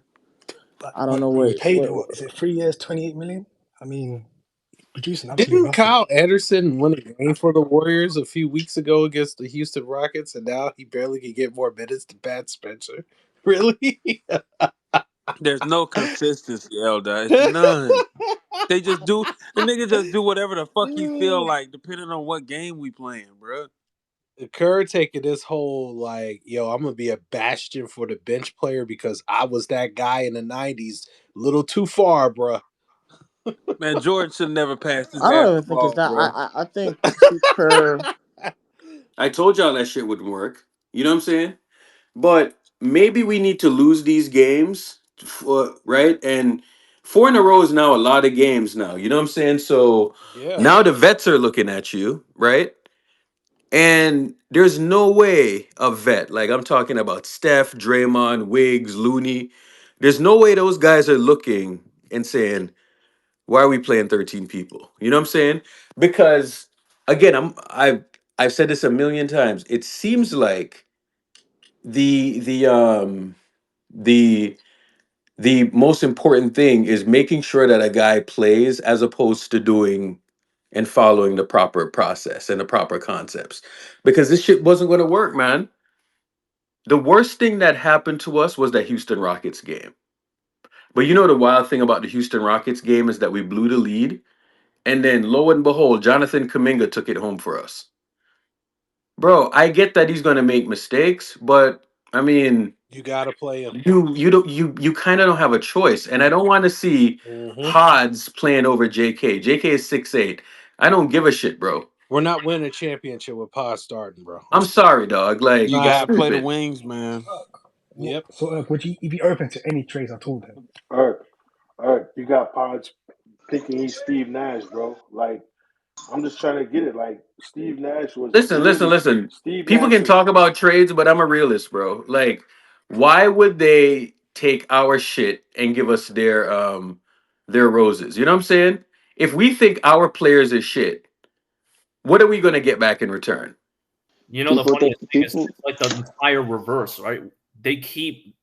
I don't know We paid what. what is it? 3 years, 28 million. I mean, producing absolutely Didn't nothing. Kyle Anderson win a game for the Warriors a few weeks ago against the Houston Rockets, and now he barely can get more minutes than Pat Spencer? Really? There's no consistency, Elder. It's none. They just do the nigga just do whatever the fuck he feel like, depending on what game we playing, bro. Kerr taking this whole like, yo, I'm gonna be a bastion for the bench player because I was that guy in the '90s. A little too far, bro. Man, George should never pass his I don't ass even the think it's ball, that. bro. I think Steve Kerr. I told y'all that shit wouldn't work. You know what I'm saying? But maybe we need to lose these games, right? And 4 in a row is now a lot of games now. You know what I'm saying? So Yeah. now the vets are looking at you, right? And there's no way a vet, like I'm talking about Steph, Draymond, Wiggs, Looney, there's no way those guys are looking and saying, why are we playing 13 people? You know what I'm saying? Because again, I've said this a million times. It seems like the the the most important thing is making sure that a guy plays as opposed to doing and following the proper process and the proper concepts. Because this shit wasn't going to work, man. The worst thing that happened to us was that Houston Rockets game. But you know the wild thing about the Houston Rockets game is that we blew the lead. And then lo and behold, Jonathan Kuminga took it home for us. Bro, I get that he's gonna make mistakes, but I mean, You gotta play him. you kind of don't have a choice. And I don't want to see Pods playing over JK. JK is 6'8". I don't give a shit, bro. We're not winning a championship with Pod starting, bro. I'm sorry, dog. Like You Not gotta play the stupid. wings, man. Yep. So would you be open to any trades at all then? All right. You got Pods thinking he's Steve Nash, bro. Like, I'm just trying to get it. Like, Steve Nash was Listen. Steve People Nash can was talk about trades, but I'm a realist, bro. Like, why would they take our shit and give us their roses? You know what I'm saying? If we think our players are shit, what are we gonna get back in return? You know, the People funniest think thing is people. it's like the entire reverse, right? They keep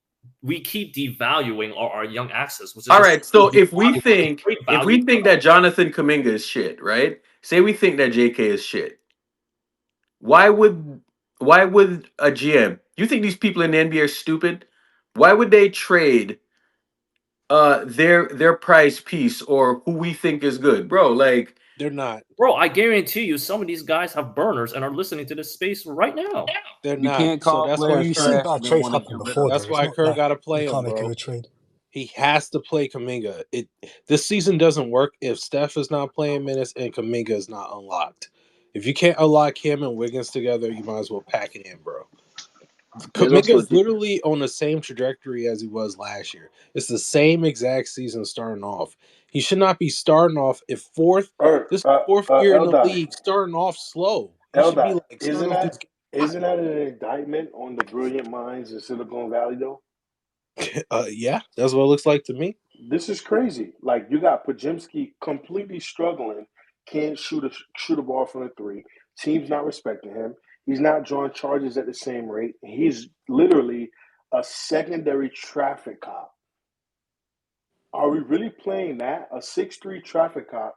we keep devaluing our young access. Which is All just right. So if we devaluing think great value. that Jonathan Kuminga is shit, right? Say we think that JK is shit. Why would a GM? You think these people in the NBA are stupid? Why would they trade their prize piece or who we think is good, bro? Like They're not. Bro, I guarantee you, some of these guys have burners and are listening to this space right now. They're You not. can't So call that's Well, why players you've seen Kerr. trash bad and then trades want to happen get rid before, of That's though. them. It's why not Kerr that got to you play him, can't make bro. a trade. He has to play Kuminga. This season doesn't work if Steph is not playing minutes and Kuminga is not unlocked. If you can't unlock him and Wiggins together, you might as well pack it in, bro. There's Kuminga also is literally on the same trajectory as he was last year. It's the same exact season starting off. He should not be starting off this is fourth year in the Eldar, league, starting off slow. He should be like starting off these isn't that an indictment on the brilliant minds in Silicon Valley though? yeah, that's what it looks like to me. This is crazy. Like you got Pajimski completely struggling, can't shoot a ball from the three. Team's not respecting him. He's not drawing charges at the same rate. He's literally a secondary traffic cop. Are we really playing that? A 6'3" traffic cop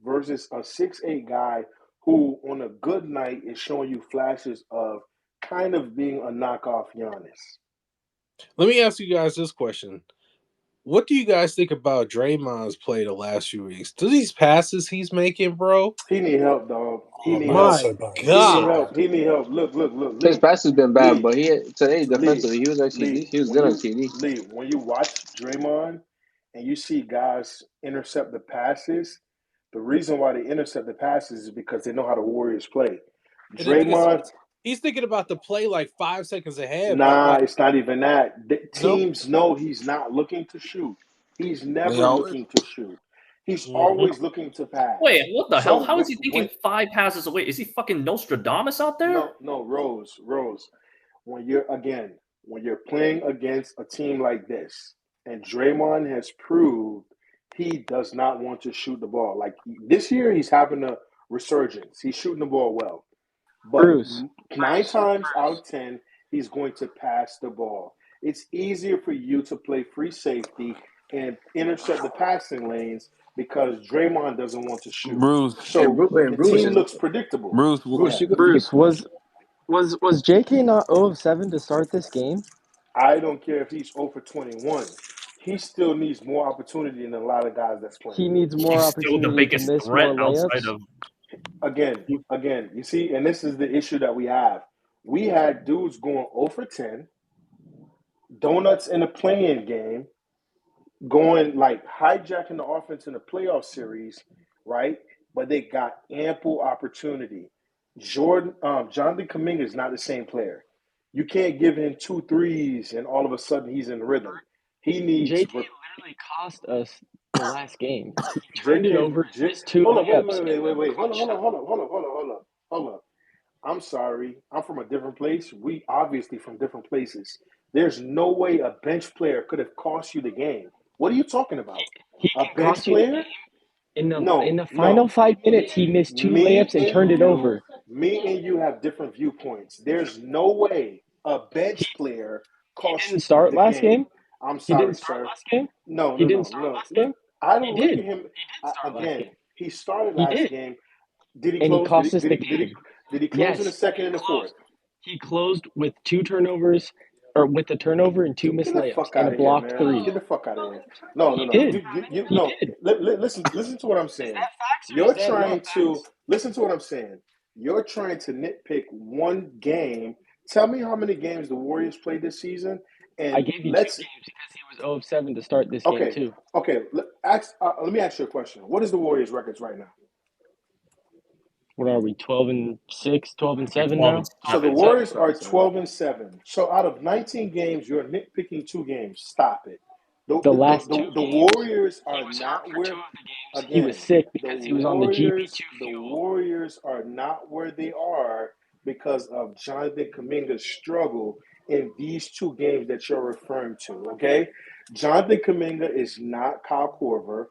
versus a 6'8" guy who on a good night is showing you flashes of kind of being a knockoff Giannis. Let me ask you guys this question. What do you guys think about Draymond's play the last few weeks? Do these passes he's making, bro? He need help, dog. He Oh need man, it's help. My so bad. He It's need so God. help. bad. He need help. Look, his Lee. pass has been bad, Lee. but today Lee. defensively he was good on TD. Lee, when you watch Draymond and you see guys intercept the passes, the reason why they intercept the passes is because they know how the Warriors play. And the thing is, Draymond, he's thinking about the play like 5 seconds ahead, but nah, like it's not even that. The no. teams know he's not looking to shoot. He's They never always looking to shoot. He's Mhm. always looking to pass. Wait, what the hell? So How is he thinking when 5 passes away? Is he fucking Nostradamus out there? no, Rose, when you're playing against a team like this, and Draymond has proved he does not want to shoot the ball. Like this year, he's having a resurgence. He's shooting the ball well, but Bruce. 9 times out of 10, he's going to pass the ball. It's easier for you to play free safety and intercept the passing lanes because Draymond doesn't want to shoot. Bruce. So the Bruce, team looks predictable. Bruce, Go ahead. Bruce, was JK not 0 of 7 to start this game? I don't care if he's 0 for 21. He still needs more opportunity than a lot of guys that's playing. He needs more He's still the opportunity to biggest miss threat more outside layups. of. Again, you see, and this is the issue that we have. We had dudes going 0 for 10, donuts in a playing game, going like hijacking the offense in the playoff series, right? But they got ample opportunity. Jonathan Kuminga is not the same player. You can't give him 2 threes and all of a sudden he's in rhythm. He needs JK literally cost us the last game. He turned it over and missed 2 Hold on, layups. wait. Hold on. I'm sorry. I'm from a different place. We obviously from different places. There's no way a bench player could have cost you the game. What are you talking about? He A can bench cost you the player? game. In No, the final 5 minutes, he missed 2 layups and turned it over. Me and you have different viewpoints. There's no way a bench player He costs didn't start the last game. game. I'm He sorry, didn't start sir. last game. No. He didn't start last game. I don't He look did. at him He did start last again. game. He started He last did. game. Did he And he close? cost us the game. Did he close in the Yes, second and the fourth? he closed with 2 turnovers, or with a turnover and 2 missed Get the layups fuck and out a of here, blocked man. 3. Get the fuck out of here. No. He did. You He no. did. Listen to what I'm Is saying. that facts or You're is that trying not to facts? listen to what I'm saying. You're trying to nitpick one game. Tell me how many games the Warriors played this season, I and gave you 2 let's. games because he was 0 of 7 to start this game Okay. too. Let me ask you a question. What is the Warriors' records right now? What are we? 12-6, 12-7 12 and now. So the 7. Warriors are 12-7. So out of 19 games, you're nitpicking 2 games. Stop it. The last 2 The games, Warriors he are was hurt not for 2 where. of the games. He was Again, sick the because he was on the GP2 The fuel. Warriors are not where they are because of Jonathan Kuminga's struggle in these 2 games that you're referring to. Okay, Jonathan Kuminga is not Kyle Korver.